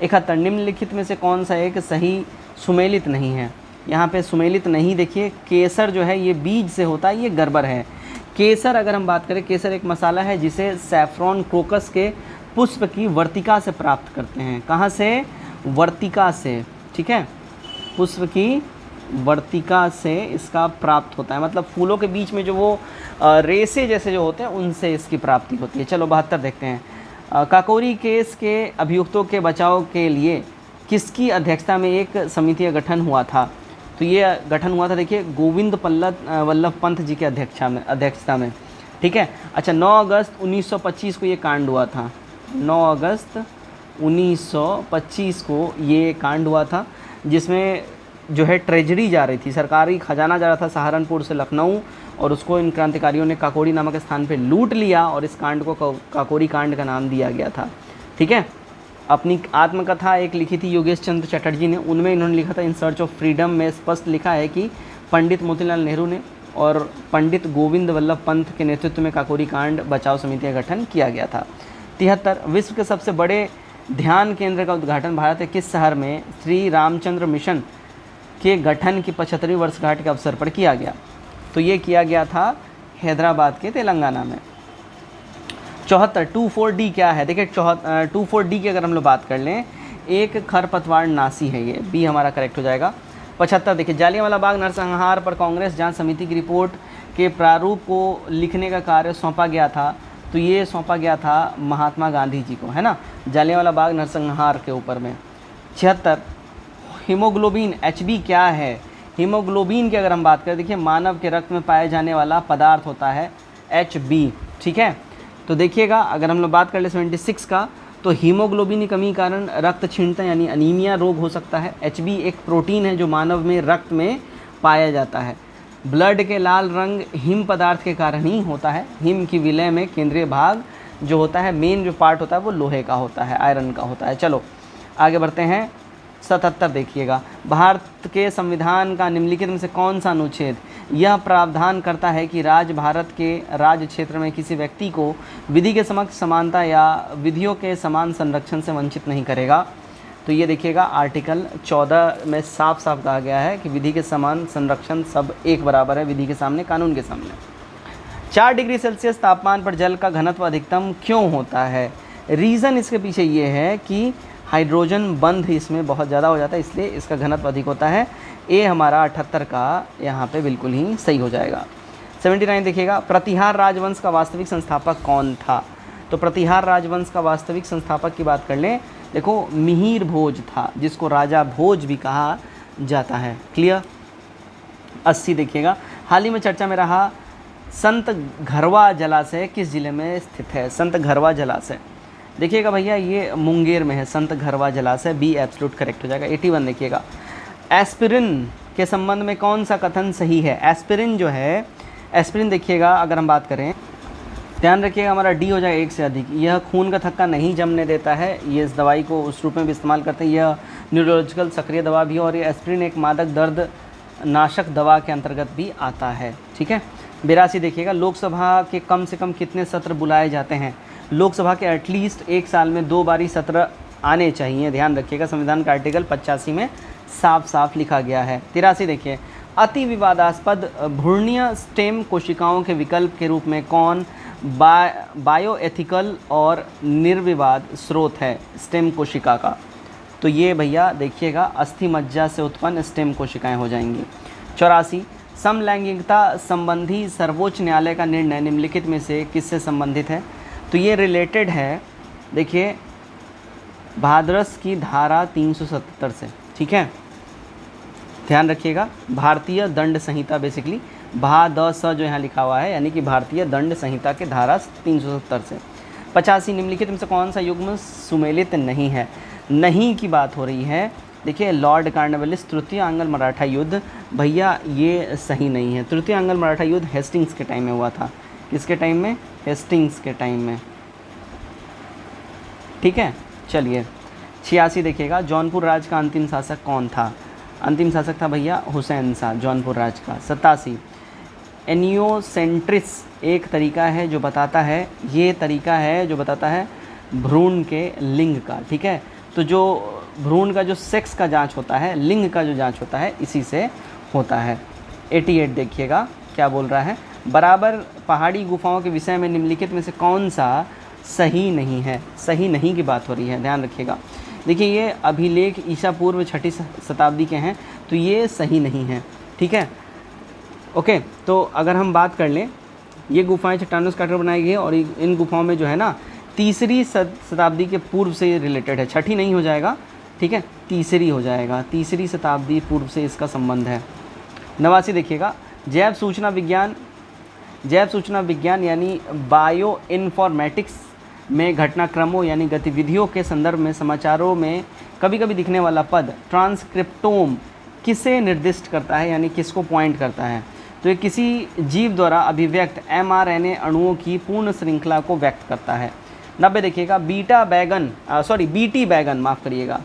71 निम्नलिखित में से कौन सा एक सही सुमेलित नहीं है? यहाँ पे सुमेलित नहीं, देखिए केसर जो है ये बीज से होता है, ये गड़बड़ है। केसर अगर हम बात करें, केसर एक मसाला है जिसे सैफ्रॉन क्रोकस के पुष्प की वर्तिका से प्राप्त करते हैं। कहाँ से? वर्तिका से। ठीक है, पुष्प की वर्तिका से इसका प्राप्त होता है, मतलब फूलों के बीच में जो वो रेसे जैसे जो होते हैं उनसे इसकी प्राप्ति होती है। चलो 72 देखते हैं, काकोरी केस के अभियुक्तों के बचाव के लिए किसकी अध्यक्षता में एक समिति का गठन हुआ था? तो ये गठन हुआ था देखिए गोविंद वल्लभ पंत जी के अध्यक्षता में। ठीक है, अच्छा 9 अगस्त 1925 को ये कांड हुआ था। 9 अगस्त 1925 को ये कांड हुआ था जिसमें जो है ट्रेजरी जा रही थी, सरकारी खजाना जा रहा था सहारनपुर से लखनऊ, और उसको इन क्रांतिकारियों ने काकोरी नामक स्थान पे लूट लिया और इस कांड को काकोरी कांड का नाम दिया गया था। ठीक है, अपनी आत्मकथा एक लिखी थी योगेश चंद्र चटर्जी ने, उनमें इन्होंने लिखा था इन सर्च ऑफ फ्रीडम में स्पष्ट लिखा है कि पंडित मोतीलाल नेहरू ने और पंडित गोविंद वल्लभ पंत के नेतृत्व में काकोरी कांड बचाव समिति का गठन किया गया था। 73 विश्व के सबसे बड़े ध्यान केंद्र का उद्घाटन भारत के किस शहर में श्री रामचंद्र मिशन के गठन की 75वीं वर्षगांठ के अवसर पर किया गया? तो ये किया गया था हैदराबाद के तेलंगाना में। 74 24D क्या है? देखिए 24D की अगर हम लोग बात कर लें, एक खरपतवार नासी है, ये बी हमारा करेक्ट हो जाएगा। 75 देखिए जालियांवाला बाग नरसंहार पर कांग्रेस जांच समिति की रिपोर्ट के प्रारूप को लिखने का कार्य सौंपा गया था, तो ये सौंपा गया था महात्मा गांधी जी को, है ना, जालियांवाला बाग नरसंहार के ऊपर में। 76 हीमोग्लोबिन HB क्या है? हीमोग्लोबिन की अगर हम बात करें, देखिए मानव के रक्त में पाया जाने वाला पदार्थ होता है HB, ठीक है। तो देखिएगा अगर हम लोग बात कर ले 76 का, तो हीमोग्लोबिन की कमी कारण रक्त क्षीणता यानी अनीमिया रोग हो सकता है। HB एक प्रोटीन है जो मानव में रक्त में पाया जाता है। ब्लड के लाल रंग हिम पदार्थ के कारण ही होता है। हिम की विलय में केंद्रीय भाग जो होता है, मेन जो पार्ट होता है वो लोहे का होता है, आयरन का होता है। चलो आगे बढ़ते हैं। 77 देखिएगा, भारत के संविधान का निम्नलिखित में से कौन सा अनुच्छेद यह प्रावधान करता है कि राज्य भारत के राज्य क्षेत्र में किसी व्यक्ति को विधि के समक्ष समानता या विधियों के समान संरक्षण से वंचित नहीं करेगा? तो ये देखिएगा आर्टिकल 14 में साफ साफ कहा गया है कि विधि के समान संरक्षण, सब एक बराबर है विधि के सामने, कानून के सामने। 4 डिग्री सेल्सियस तापमान पर जल का घनत्व अधिकतम क्यों होता है? रीज़न इसके पीछे ये है कि हाइड्रोजन बंध इसमें बहुत ज़्यादा हो जाता है, इसलिए इसका घनत्व अधिक होता है। ए हमारा 78 का यहाँ पे बिल्कुल ही सही हो जाएगा। 79 देखिएगा, प्रतिहार राजवंश का वास्तविक संस्थापक कौन था? तो प्रतिहार राजवंश का वास्तविक संस्थापक की बात कर लें, देखो मिहिर भोज था, जिसको राजा भोज भी कहा जाता है। क्लियर। 80 देखिएगा, हाल ही में चर्चा में रहा संत घरवा जलाशय किस जिले में स्थित है? संत घरवा जलाशय देखिएगा भैया, ये मुंगेर में है संत घरवा जलाशय, बी एब्सोल्यूट करेक्ट हो जाएगा। 81 देखिएगा, एस्पिरिन के संबंध में कौन सा कथन सही है? एस्पिरिन जो है, एस्पिरिन देखिएगा अगर हम बात करें, ध्यान रखिएगा हमारा डी हो जाए 1 से अधिक। यह खून का थक्का नहीं जमने देता है, ये इस दवाई को उस रूप में भी इस्तेमाल करते हैं। यह न्यूरोलॉजिकल सक्रिय दवा भी है और ये एस्पिरिन एक मादक दर्द नाशक दवा के अंतर्गत भी आता है, ठीक है। 82 देखिएगा, लोकसभा के कम से कम कितने सत्र बुलाए जाते हैं? लोकसभा के एटलीस्ट एक साल में 2 बारी सत्र आने चाहिए, ध्यान रखिएगा, संविधान का आर्टिकल 85 में साफ साफ लिखा गया है। 83 देखिए, अति विवादास्पद भ्रूणीय स्टेम कोशिकाओं के विकल्प के रूप में कौन बायोएथिकल और निर्विवाद स्रोत है स्टेम कोशिका का? तो ये भैया देखिएगा अस्थि मज्जा से उत्पन्न स्टेम कोशिकाएं हो जाएंगी। 84 समलैंगिकता संबंधी सर्वोच्च न्यायालय का निर्णय निम्नलिखित में से किससे संबंधित है? तो ये रिलेटेड है, देखिए भाद्रस की धारा 377 से, ठीक है, ध्यान रखिएगा। भारतीय दंड संहिता बेसिकली भादस जो यहाँ लिखा हुआ है, यानी कि भारतीय दंड संहिता के धारा 370 से। 85 निम्नलिखित में से कौन सा युग्म सुमेलित नहीं है? नहीं की बात हो रही है। देखिए लॉर्ड कार्नवालिस तृतीय आंग्ल मराठा युद्ध, भैया ये सही नहीं है। तृतीय आंग्ल मराठा युद्ध हेस्टिंग्स के टाइम में हुआ था। किसके टाइम में? हेस्टिंग्स के टाइम में, ठीक है। चलिए 86 देखिएगा, जौनपुर राज का अंतिम शासक कौन था? अंतिम शासक था भैया हुसैन शाह, जौनपुर राज का। 87 एनियोसेंट्रिस एक तरीका है जो बताता है, ये तरीका है जो बताता है भ्रूण के लिंग का, ठीक है। तो जो भ्रूण का जो सेक्स का जांच होता है, लिंग का जो जांच होता है, इसी से होता है। 88 देखिएगा क्या बोल रहा है, बराबर पहाड़ी गुफाओं के विषय में निम्नलिखित में से कौन सा सही नहीं है? सही नहीं की बात हो रही है, ध्यान रखिएगा। देखिए ये अभिलेख ईसा पूर्व 6वीं शताब्दी के हैं, तो ये सही नहीं है, ठीक है। ओके, तो अगर हम बात कर लें, ये गुफाएं चट्टानों से काटकर बनाई गई है और इन गुफाओं में जो है ना 3री शताब्दी के पूर्व से रिलेटेड है। 6ठी नहीं हो जाएगा, ठीक है, 3री हो जाएगा। 3री शताब्दी पूर्व से इसका संबंध है। 89 देखिएगा, जैव सूचना विज्ञान यानी बायो इन्फॉर्मेटिक्स में घटनाक्रमों यानी गतिविधियों के संदर्भ में समाचारों में कभी कभी दिखने वाला पद ट्रांसक्रिप्टोम किसे निर्दिष्ट करता है, यानी किसको पॉइंट करता है? तो ये किसी जीव द्वारा अभिव्यक्त mRNA अणुओं की पूर्ण श्रृंखला को व्यक्त करता है। 90 देखिएगा, बीटी बैगन माफ़ करिएगा,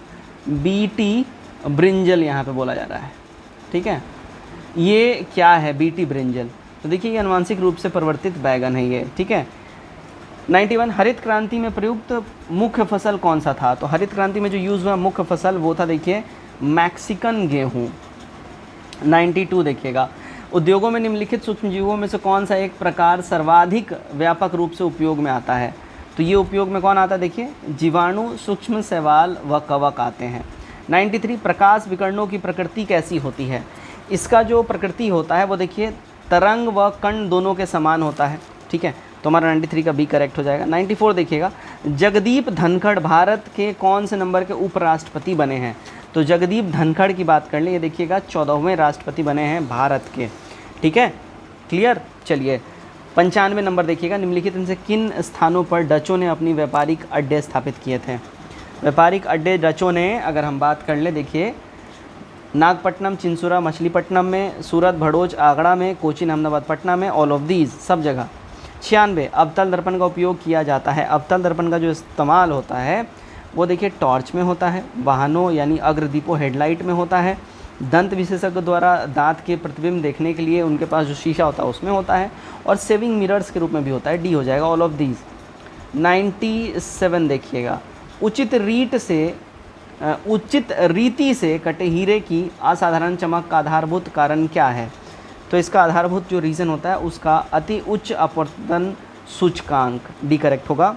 बीटी ब्रिंजल यहाँ पे बोला जा रहा है, ठीक है। ये क्या है बीटी ब्रिंजल? तो देखिए ये आनुवांशिक रूप से परिवर्तित बैगन है ये, ठीक है। 91 हरित क्रांति में प्रयुक्त मुख्य फसल कौन सा था? तो हरित क्रांति में जो यूज़ हुआ मुख्य फसल वो था देखिए मैक्सिकन गेहूँ। 92 देखिएगा उद्योगों में निम्नलिखित सूक्ष्मजीवों में से कौन सा एक प्रकार सर्वाधिक व्यापक रूप से उपयोग में आता है? तो ये उपयोग में कौन आता है? देखिए जीवाणु, सूक्ष्म शैवाल व कवक आते हैं। 93 प्रकाश विकिरणों की प्रकृति कैसी होती है? इसका जो प्रकृति होता है वो देखिए तरंग व कण दोनों के समान होता है, ठीक है, तो हमारा 93 का बी करेक्ट हो जाएगा। 94 देखिएगा जगदीप धनखड़ भारत के कौन से नंबर के उपराष्ट्रपति बने हैं? तो जगदीप धनखड़ की बात कर ले, ये देखिएगा 14वें राष्ट्रपति बने हैं भारत के, ठीक है, क्लियर। चलिए 95 नंबर देखिएगा निम्नलिखित इनसे किन स्थानों पर डचों ने अपनी व्यापारिक अड्डे स्थापित किए थे? व्यापारिक अड्डे डचों ने अगर हम बात कर ले देखिए नागपट्टनम, चिंसुरा, मछलीपट्टनम में, सूरत, भड़ोच, आगरा में, कोचीन, अहमदाबाद, पटना में, ऑल ऑफ दीज सब जगह। 96 अवतल दर्पण का उपयोग किया जाता है। अवतल दर्पण का जो इस्तेमाल होता है वो देखिए टॉर्च में होता है, वाहनों यानी अग्रदीपों हेडलाइट में होता है, दंत विशेषज्ञ द्वारा दांत के प्रतिबिंब देखने के लिए उनके पास जो शीशा होता है उसमें होता है, और सेविंग मिरर्स के रूप में भी होता है, डी हो जाएगा ऑल ऑफ दीज। 97 देखिएगा उचित रीति से कटे हीरे की असाधारण चमक का आधारभूत कारण क्या है? तो इसका आधारभूत जो रीज़न होता है उसका अति उच्च अपवर्तन सूचकांक, डी करेक्ट होगा।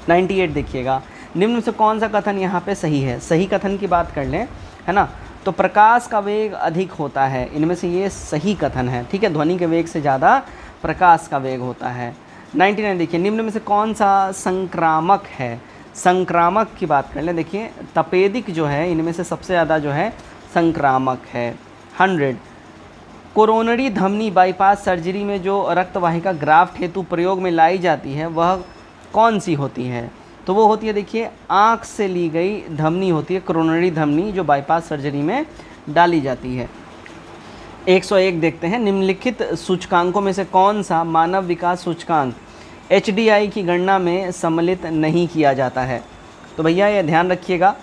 98 देखिएगा निम्न में से कौन सा कथन यहाँ पे सही है? सही कथन की बात कर लें, है ना, तो प्रकाश का वेग अधिक होता है, इनमें से ये सही कथन है, ठीक है, ध्वनि के वेग से ज़्यादा प्रकाश का वेग होता है। 99 देखिए निम्न में से कौन सा संक्रामक है? संक्रामक की बात कर लें, देखिए तपेदिक जो है इनमें से सबसे ज़्यादा जो है संक्रामक है। 100 कोरोनरी धमनी बाईपास सर्जरी में जो रक्तवाहिका ग्राफ्ट हेतु प्रयोग में लाई जाती है वह कौन सी होती है? तो वो होती है देखिए आँख से ली गई धमनी होती है, कोरोनरी धमनी जो बाईपास सर्जरी में डाली जाती है। 101 देखते हैं निम्नलिखित सूचकांकों में से कौन सा मानव विकास सूचकांक HDI की गणना में सम्मिलित नहीं किया जाता है? तो भैया ये ध्यान रखिएगा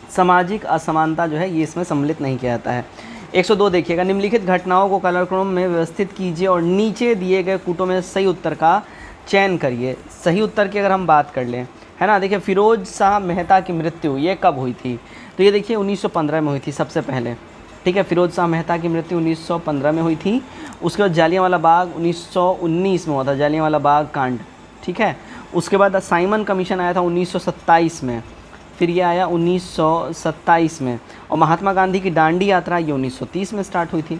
सामाजिक असमानता जो है ये इसमें सम्मिलित नहीं किया जाता है। 102 देखिएगा निम्नलिखित घटनाओं को कालक्रम में व्यवस्थित कीजिए और नीचे दिए गए कूटों में सही उत्तर का चयन करिए। सही उत्तर की अगर हम बात कर लें, है ना, देखिए फिरोज शाह मेहता की मृत्यु ये कब हुई थी? तो ये देखिए 1915 में हुई थी सबसे पहले, ठीक है, फिरोज शाह मेहता की मृत्यु 1915 में हुई थी। उसके बाद जालियांवाला बाग 1919 में हुआ था, जालियांवाला बाग कांड, ठीक है। उसके बाद साइमन कमीशन आया था 1927 में, फिर ये आया 1927 में, और महात्मा गांधी की दांडी यात्रा ये 1930 में स्टार्ट हुई थी।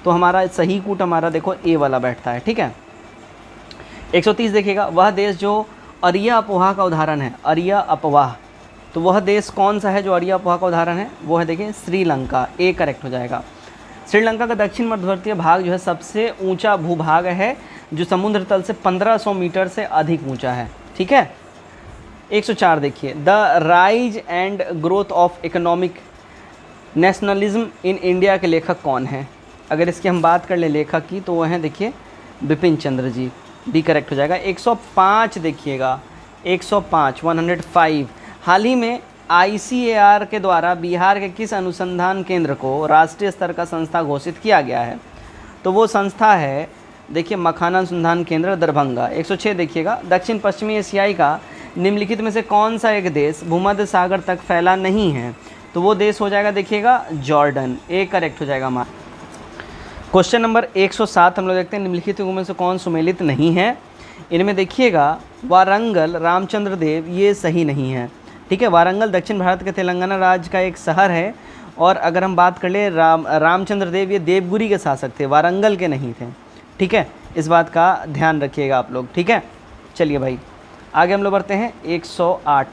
तो हमारा सही कूट हमारा देखो ए वाला बैठता है, ठीक है। 130 देखिएगा वह देश जो अरिया अपोहा का उदाहरण है, अरिया अपवाह, तो वह देश कौन सा है जो अरिया अपोहा का उदाहरण है? वो है देखिए श्रीलंका, ए करेक्ट हो जाएगा। श्रीलंका का दक्षिण मध्यवर्तीय भाग जो है सबसे ऊंचा भूभाग है जो समुद्र तल से 1500 मीटर से अधिक ऊंचा है, ठीक है। 104 देखिए the rise and growth of economic nationalism in India के लेखक कौन हैं? अगर इसकी हम बात कर ले लेखक की तो वो हैं देखिए बिपिन चंद्र जी, डी करेक्ट हो जाएगा। 105 देखिएगा 105 हाल ही में ICAR के द्वारा बिहार के किस अनुसंधान केंद्र को राष्ट्रीय स्तर का संस्था घोषित किया गया है? तो वो संस्था है देखिए मखाना अनुसंधान केंद्र दरभंगा। 106 देखिएगा दक्षिण पश्चिमी एशियाई का निम्नलिखित में से कौन सा एक देश भूमध्य सागर तक फैला नहीं है? तो वो देश हो जाएगा देखिएगा जॉर्डन, ए करेक्ट हो जाएगा हमारा। क्वेश्चन नंबर 107 हम लोग देखते हैं निम्नलिखित में से कौन सुमेलित नहीं है? इनमें देखिएगा वारंगल रामचंद्र देव ये सही नहीं है, ठीक है। वारंगल दक्षिण भारत के तेलंगाना राज्य का एक शहर है, और अगर हम बात कर ले रामचंद्र देव ये देवगिरी के शासक थे, वारंगल के नहीं थे, ठीक है, इस बात का ध्यान रखिएगा आप लोग, ठीक है। चलिए भाई आगे हम लोग बढ़ते हैं। 108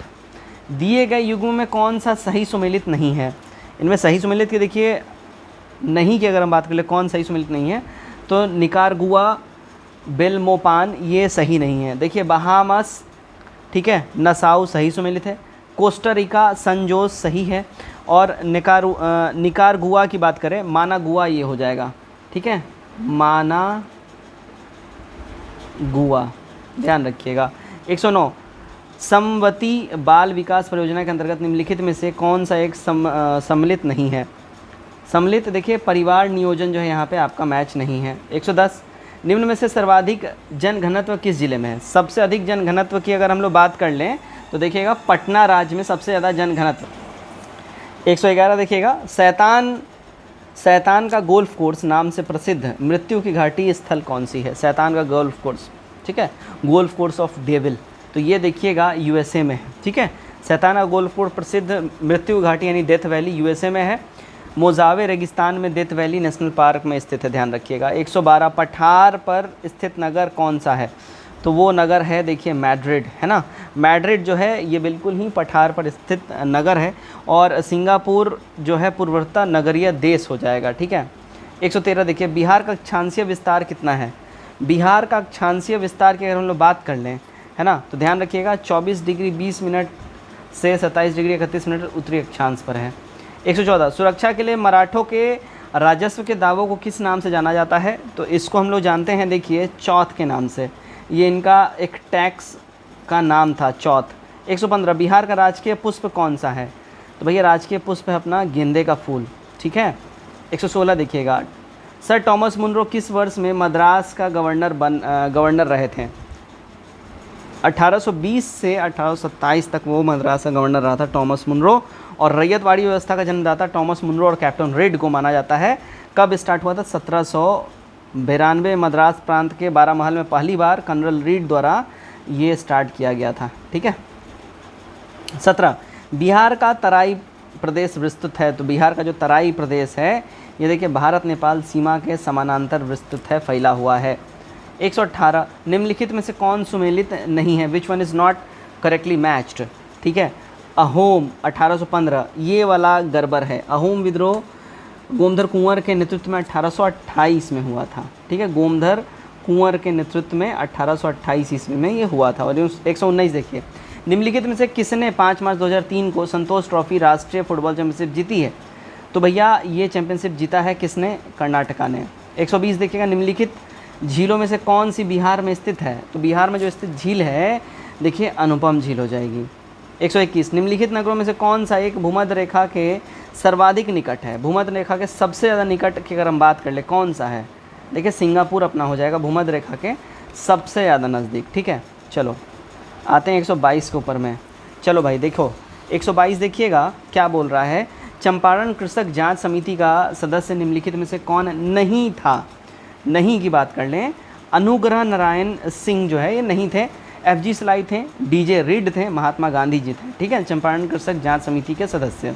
दिए गए युग्म में कौन सा सही सुमेलित नहीं है? इनमें सही सुमेलित की देखिए नहीं की अगर हम बात कर ले कौन सही सुमेलित नहीं है, तो निकारगुआ बेलमोपान ये सही नहीं है। देखिए बहामस, ठीक है, नसाउ सही सुमेलित है, कोस्टारिका संजोस सही है, और निकारगुआ की बात करें मानागुआ ये हो जाएगा, ठीक है, मानागुआ ध्यान रखिएगा। 109 समवती बाल विकास परियोजना के अंतर्गत निम्नलिखित में से कौन सा एक सम्मिलित नहीं है? सम्मिलित देखिए परिवार नियोजन जो है यहाँ पे आपका मैच नहीं है। 110 निम्न में से सर्वाधिक जनघनत्व किस जिले में है? सबसे अधिक जनघनत्व की अगर हम लोग बात कर लें तो देखिएगा पटना राज्य में सबसे ज़्यादा जनघनत्व। 111 देखिएगा, शैतान का गोल्फ कोर्स नाम से प्रसिद्ध मृत्यु की घाटी स्थल कौन सी है? शैतान का गोल्फ कोर्स, ठीक है, गोल्फ कोर्स ऑफ डेविल, तो ये देखिएगा यूएसए में है, ठीक है। शैतान का गोल्फ कोर्स प्रसिद्ध मृत्यु घाटी यानी डेथ वैली यूएसए में है। मोजावे रेगिस्तान में डेथ वैली नेशनल पार्क में स्थित है, ध्यान रखिएगा। 112 पठार पर स्थित नगर कौन सा है? तो वो नगर है देखिए मैड्रिड, है ना। मैड्रिड जो है ये बिल्कुल ही पठार पर स्थित नगर है और सिंगापुर जो है पूर्वोत्तर नगरीय देश हो जाएगा, ठीक है। 113 देखिए, बिहार का अक्षांशीय विस्तार कितना है? बिहार का अक्षांशीय विस्तार की अगर हम लोग बात कर लें, है ना, तो ध्यान रखिएगा 24 डिग्री 20 मिनट से 27 डिग्री 31 मिनट उत्तरी अक्षांश पर है। 114 सुरक्षा के लिए मराठों के राजस्व के दावों को किस नाम से जाना जाता है? तो इसको हम लोग जानते हैं देखिए चौथ के नाम से, ये इनका एक टैक्स का नाम था, चौथ। 115 बिहार का राजकीय पुष्प कौन सा है? तो भैया राजकीय पुष्प है अपना गेंदे का फूल, ठीक है। 116 देखिएगा, सर टॉमस मुनरो किस वर्ष में मद्रास का गवर्नर रहे थे? 1820 से 1827 तक वो मद्रास का गवर्नर रहा था टॉमस मुनरो। और रैयतवाड़ी व्यवस्था का जन्मदाता टॉमस मुनरो और कैप्टन रेड को माना जाता है। कब स्टार्ट हुआ था? 1792 मद्रास प्रांत के 12 महल में पहली बार कर्नल रीड द्वारा ये स्टार्ट किया गया था, ठीक है। 17 बिहार का तराई प्रदेश विस्तृत है, तो बिहार का जो तराई प्रदेश है ये देखिए भारत नेपाल सीमा के समानांतर विस्तृत है, फैला हुआ है। 118 निम्नलिखित में से कौन सुमेलित नहीं है? Which one is not correctly matched, ठीक है। अहोम 1815 ये वाला गड़बड़ है। अहोम विद्रोह गोमधर कुंवर के नेतृत्व में 1828 में हुआ था, ठीक है। गोमधर कुंवर के नेतृत्व में 1828 ईस्वी में ये हुआ था। और 119 देखिए, निम्नलिखित में से किसने 5 मार्च 2003 को संतोष ट्रॉफी राष्ट्रीय फुटबॉल चैंपियनशिप जीती है? तो भैया ये चैंपियनशिप जीता है किसने? कर्नाटका ने। 120 देखिएगा, निम्नलिखित झीलों में से कौन सी बिहार में स्थित है? तो बिहार में जो स्थित झील है देखिए अनुपम झील हो जाएगी। 121 निम्नलिखित नगरों में से कौन सा एक भूमध्य रेखा के सर्वाधिक निकट है? भूमध्य रेखा के सबसे ज़्यादा निकट की अगर हम बात कर ले कौन सा है? देखिए सिंगापुर अपना हो जाएगा भूमध्य रेखा के सबसे ज़्यादा नज़दीक, ठीक है। चलो आते हैं 122 के ऊपर में। चलो भाई देखो 122 देखिएगा क्या बोल रहा है। चंपारण कृषक जांच समिति का सदस्य निम्नलिखित में से कौन नहीं था? नहीं की बात कर लें, अनुग्रह नारायण सिंह जो है ये नहीं थे। FG सलाई थे, DJ रीड थे, महात्मा गांधी जी थे, ठीक है। चंपारण कृषक जांच समिति के सदस्य।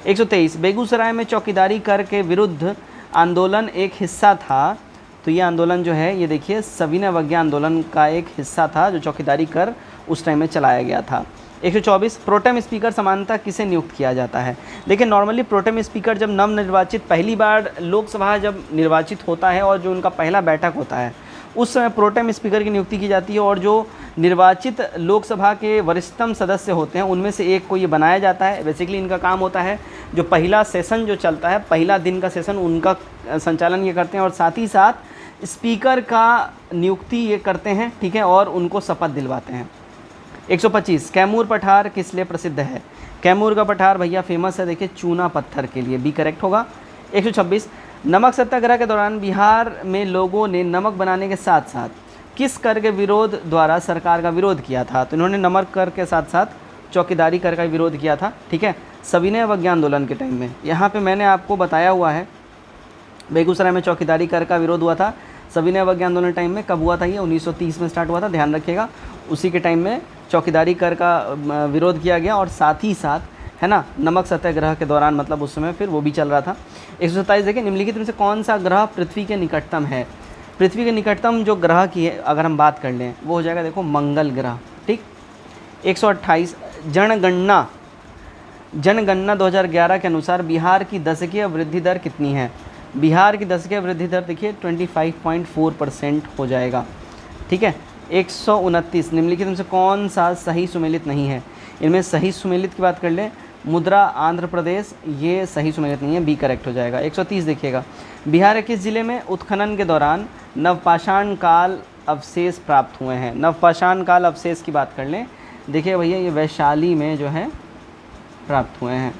123 बेगूसराय में चौकीदारी कर के विरुद्ध आंदोलन एक हिस्सा था, तो ये आंदोलन जो है ये देखिए सविनय अवज्ञा आंदोलन का एक हिस्सा था जो चौकीदारी कर उस टाइम में चलाया गया था। 124 प्रोटेम स्पीकर समानता किसे नियुक्त किया जाता है? देखिए नॉर्मली प्रोटेम स्पीकर जब नवनिर्वाचित पहली बार लोकसभा जब निर्वाचित होता है और जो उनका पहला बैठक होता है उस समय प्रोटेम स्पीकर की नियुक्ति की जाती है और जो निर्वाचित लोकसभा के वरिष्ठतम सदस्य होते हैं उनमें से एक को ये बनाया जाता है। बेसिकली इनका काम होता है जो पहला सेशन जो चलता है, पहला दिन का सेशन उनका संचालन ये करते हैं और साथ ही साथ स्पीकर का नियुक्ति ये करते हैं, ठीक है, और उनको शपथ दिलवाते हैं। 125 कैमूर पठार किस लिए प्रसिद्ध है? कैमूर का पठार भैया फेमस है देखिए चूना पत्थर के लिए, बी करेक्ट होगा। 126 नमक सत्याग्रह के दौरान बिहार में लोगों ने नमक बनाने के साथ साथ किस कर के विरोध द्वारा सरकार का विरोध किया था? तो इन्होंने नमक कर के साथ साथ चौकीदारी कर का विरोध किया था, ठीक है, सविनय अवज्ञा आंदोलन के टाइम में। यहाँ पे मैंने आपको बताया हुआ है बेगूसराय में चौकीदारी कर का विरोध हुआ था सविनय अवज्ञा आंदोलन टाइम में। कब हुआ था ये? 1930 में स्टार्ट हुआ था, ध्यान रखिएगा। उसी के टाइम में चौकीदारी कर का विरोध किया गया और साथ ही साथ है ना नमक सत्याग्रह के दौरान मतलब उस समय फिर वो भी चल रहा था। 127 देखिए निम्नलिखित में से कौन सा ग्रह पृथ्वी के निकटतम है? पृथ्वी के निकटतम जो ग्रह की है अगर हम बात कर लें वो हो जाएगा देखो मंगल ग्रह, ठीक। 128 जनगणना 2011 के अनुसार बिहार की दशकीय वृद्धि दर कितनी है? बिहार की दशकीय वृद्धि दर देखिए 25.4% हो जाएगा, ठीक है। 129 निम्नलिखित में से कौन सा सही सुमेलित नहीं है? इनमें सही सुमेलित की बात कर लें मुद्रा आंध्र प्रदेश, ये सही सुमेलित नहीं है, बी करेक्ट हो जाएगा। 130 देखिएगा बिहार के किस जिले में उत्खनन के दौरान नवपाषाण काल अवशेष प्राप्त हुए हैं? नवपाषाण काल अवशेष की बात कर लें देखिए भैया ये वैशाली में जो है प्राप्त हुए हैं,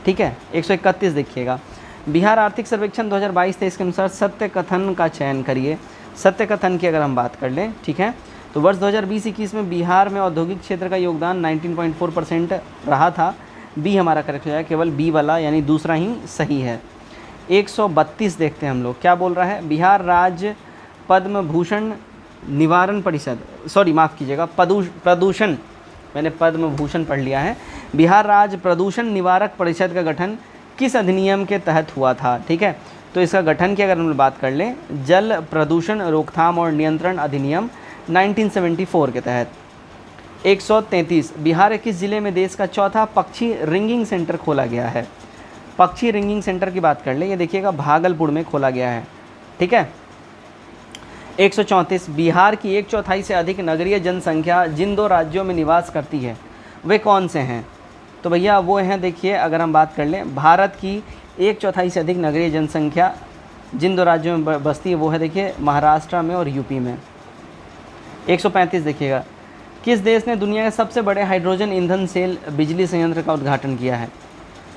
ठीक है। 131 देखिएगा बिहार आर्थिक सर्वेक्षण 2022-23 के अनुसार सत्य कथन का चयन करिए। सत्य कथन की अगर हम बात कर लें, ठीक है, तो वर्ष 2020-21 में बिहार में औद्योगिक क्षेत्र का योगदान 19.4% रहा था। बी हमारा करेक्ट हो जाएगा, केवल बी वाला यानी दूसरा ही सही है। 132 देखते हैं हम लोग क्या बोल रहा है। बिहार राज्य पद्म भूषण निवारण परिषद, सॉरी माफ़ कीजिएगा, प्रदूषण, मैंने पद्म भूषण पढ़ लिया है। बिहार राज्य प्रदूषण निवारक परिषद का गठन किस अधिनियम के तहत हुआ था, ठीक है, तो इसका गठन की अगर हम बात कर लें, जल प्रदूषण रोकथाम और नियंत्रण अधिनियम 1974 के तहत। 133 बिहार के किस जिले में देश का चौथा पक्षी रिंगिंग सेंटर खोला गया है। पक्षी रिंगिंग सेंटर की बात कर ले, ये देखिएगा भागलपुर में खोला गया है, ठीक है। 134 बिहार की 1/4 से अधिक नगरीय जनसंख्या जिन 2 राज्यों में निवास करती है वे कौन से हैं, तो भैया वो हैं, देखिए अगर हम बात कर लें, भारत की 1/4 से अधिक नगरीय जनसंख्या जिन 2 राज्यों में बसती है वो है, देखिए महाराष्ट्र में और यूपी में। 135 देखिएगा, किस देश ने दुनिया के सबसे बड़े हाइड्रोजन ईंधन सेल बिजली संयंत्र का उद्घाटन किया है,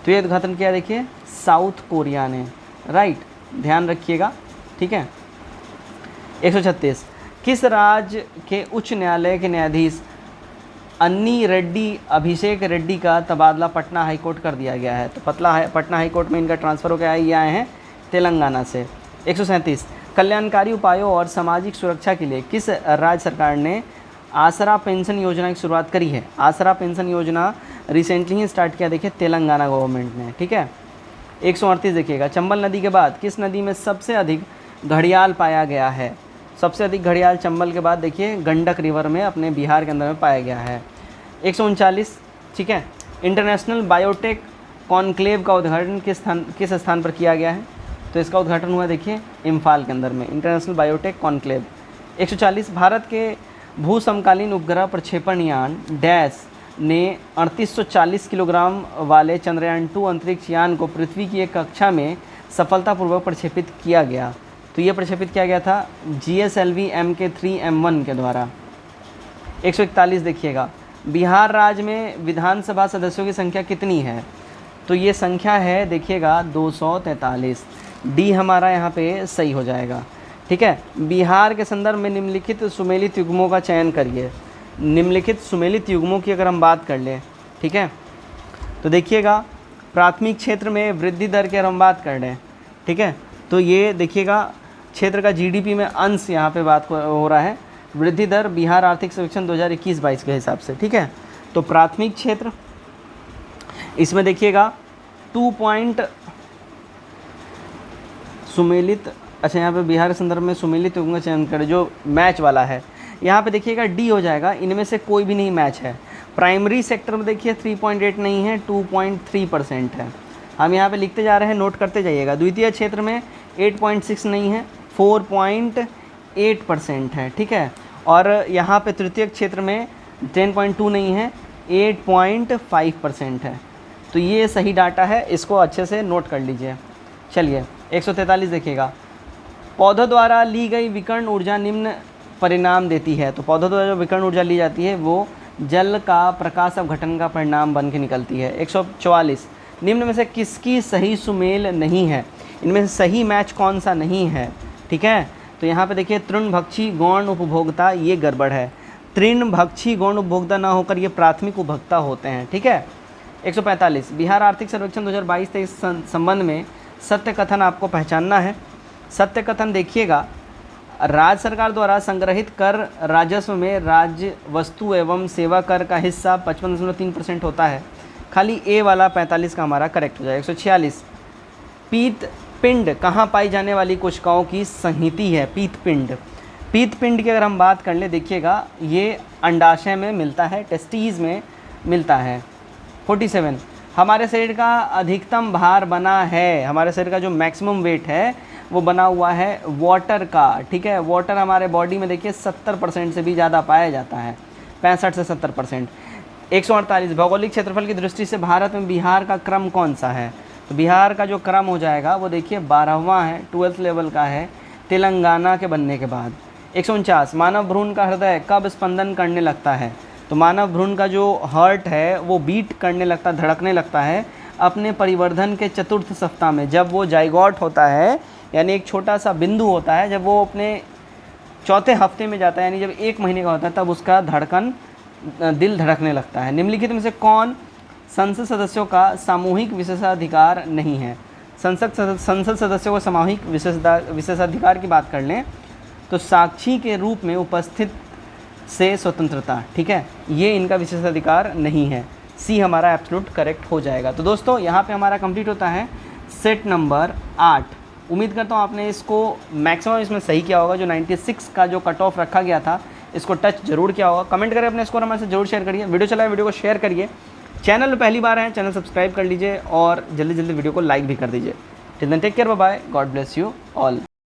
तो ये उद्घाटन किया देखिए साउथ कोरिया ने, राइट, ध्यान रखिएगा, ठीक है। 136 किस राज्य के उच्च न्यायालय के न्यायाधीश अन्नी रेड्डी अभिषेक रेड्डी का तबादला पटना हाईकोर्ट कर दिया गया है, तो पटना हाईकोर्ट में इनका ट्रांसफ़र हो गया है, ये आए हैं तेलंगाना से। 137 कल्याणकारी उपायों और सामाजिक सुरक्षा के लिए किस राज्य सरकार ने आसरा पेंशन योजना की शुरुआत करी है। आसरा पेंशन योजना रिसेंटली ही स्टार्ट किया, देखिए तेलंगाना गवर्नमेंट ने, ठीक है। 138 देखिएगा, चंबल नदी के बाद किस नदी में सबसे अधिक घड़ियाल पाया गया है। सबसे अधिक घड़ियाल चंबल के बाद देखिए गंडक रिवर में अपने बिहार के अंदर में पाया गया है। 139 ठीक है, इंटरनेशनल बायोटेक कॉन्क्लेव का उद्घाटन किस स्थान पर किया गया है, तो इसका उद्घाटन हुआ देखिए इम्फाल के अंदर में, इंटरनेशनल बायोटेक कॉन्क्लेव। 140 भारत के भू समकालीन उपग्रह प्रक्षेपण यान डैश ने 3840 किलोग्राम वाले चंद्रयान 2 अंतरिक्ष यान को पृथ्वी की एक कक्षा में सफलतापूर्वक प्रक्षेपित किया गया, तो ये प्रक्षेपित किया गया था GSLV Mk3M1 के द्वारा। 141 देखिएगा, बिहार राज्य में विधानसभा सदस्यों की संख्या कितनी है, तो ये संख्या है देखिएगा 243, डी हमारा यहाँ पे सही हो जाएगा, ठीक है। बिहार के संदर्भ में निम्नलिखित सुमेलित युग्मों का चयन करिए। निम्नलिखित सुमेलित युग्मों की अगर हम बात कर लें, ठीक है, तो देखिएगा प्राथमिक क्षेत्र में वृद्धि दर की अगर हम बात कर लें, ठीक है, तो ये देखिएगा क्षेत्र का GDP में अंश यहाँ पे बात हो रहा है, वृद्धि दर बिहार आर्थिक सर्वेक्षण 2021-22 के हिसाब से, ठीक है। तो प्राथमिक क्षेत्र इसमें देखिएगा 2 पॉइंट सुमेलित, अच्छा यहाँ पे बिहार के संदर्भ में सुमेलित युग्म का चयन करें जो मैच वाला है, यहाँ पे देखिएगा डी हो जाएगा, इनमें से कोई भी नहीं मैच है। प्राइमरी सेक्टर में देखिए 3.8 नहीं है, 2.3% है, हम यहाँ पे लिखते जा रहे हैं, नोट करते जाइएगा। द्वितीय क्षेत्र में 8.6 नहीं है, 4.8% है, ठीक है। और यहाँ पे तृतीय क्षेत्र में 10.2 नहीं है, 8.5% है, तो ये सही डाटा है, इसको अच्छे से नोट कर लीजिए। चलिए 143 देखिएगा, पौधों द्वारा ली गई विकर्ण ऊर्जा निम्न परिणाम देती है, तो पौधों द्वारा जो विकर्ण ऊर्जा ली जाती है वो जल का प्रकाश अपघटन का परिणाम बन के निकलती है। 144 निम्न में से किसकी सही सुमेल नहीं है, इनमें से सही मैच कौन सा नहीं है, ठीक है, तो यहाँ पे देखिए तृणभक्षी गौण उपभोक्ता, ये गड़बड़ है, तृणभक्षी गौण उपभोक्ता ना होकर ये प्राथमिक उपभोक्ता होते हैं, ठीक है। 145 बिहार आर्थिक सर्वेक्षण 2022-23 संबंध में सत्य कथन आपको पहचानना है। सत्य कथन देखिएगा, राज्य सरकार द्वारा संग्रहित कर राजस्व में राज्य वस्तु एवं सेवा कर का हिस्सा 55.3% होता है, खाली ए वाला 45 का हमारा करेक्ट हो जाएगा। 146 पीत पिंड कहाँ पाई जाने वाली कोशिकाओं की संहिति है, पीत पिंड। पीत पिंड की अगर हम बात कर ले, देखिएगा ये अंडाशय में मिलता है, टेस्टीज में मिलता है। 47 हमारे शरीर का अधिकतम भार बना है, हमारे शरीर का जो मैक्सिमम वेट है वो बना हुआ है वाटर का, ठीक है। वाटर हमारे बॉडी में देखिए 70% से भी ज़्यादा पाया जाता है, 65 से 70%। 148 भौगोलिक क्षेत्रफल की दृष्टि से भारत में बिहार का क्रम कौन सा है, तो बिहार का जो क्रम हो जाएगा वो देखिए 12वां है, 12th लेवल का है तेलंगाना के बनने के बाद। 149 मानव भ्रूण का हृदय कब स्पंदन करने लगता है, तो मानव भ्रूण का जो हार्ट है वो बीट करने लगता है, धड़कने लगता है अपने परिवर्धन के 4th सप्ताह में, जब वो जाइगोट होता है, यानी एक छोटा सा बिंदु होता है, जब वो अपने चौथे हफ्ते में जाता है, यानी जब 1 महीने का होता है तब उसका दिल धड़कने लगता है। निम्नलिखित में से कौन संसद सदस्यों का सामूहिक विशेषाधिकार नहीं है? संसद सदस्यों को सामूहिक विशेषाधिकार की बात कर लें तो साक्षी के रूप में उपस्थित से स्वतंत्रता, ठीक है, ये इनका विशेषाधिकार नहीं है। सी हमारा एब्सोल्यूट करेक्ट हो जाएगा। तो दोस्तों यहाँ पे हमारा कंप्लीट होता है सेट नंबर 8। उम्मीद करता हूँ आपने इसको मैक्सिमम इसमें सही किया होगा। जो 96 का जो कट ऑफ रखा गया था इसको टच जरूर किया होगा। कमेंट करें अपने स्कोर हमारे से जरूर शेयर करिए। वीडियो चला है, वीडियो को शेयर करिए। चैनल में पहली बार है, चैनल सब्सक्राइब कर लीजिए और जल्दी जल्दी वीडियो को लाइक भी कर दीजिए। Till then take care, bye bye, God bless you all.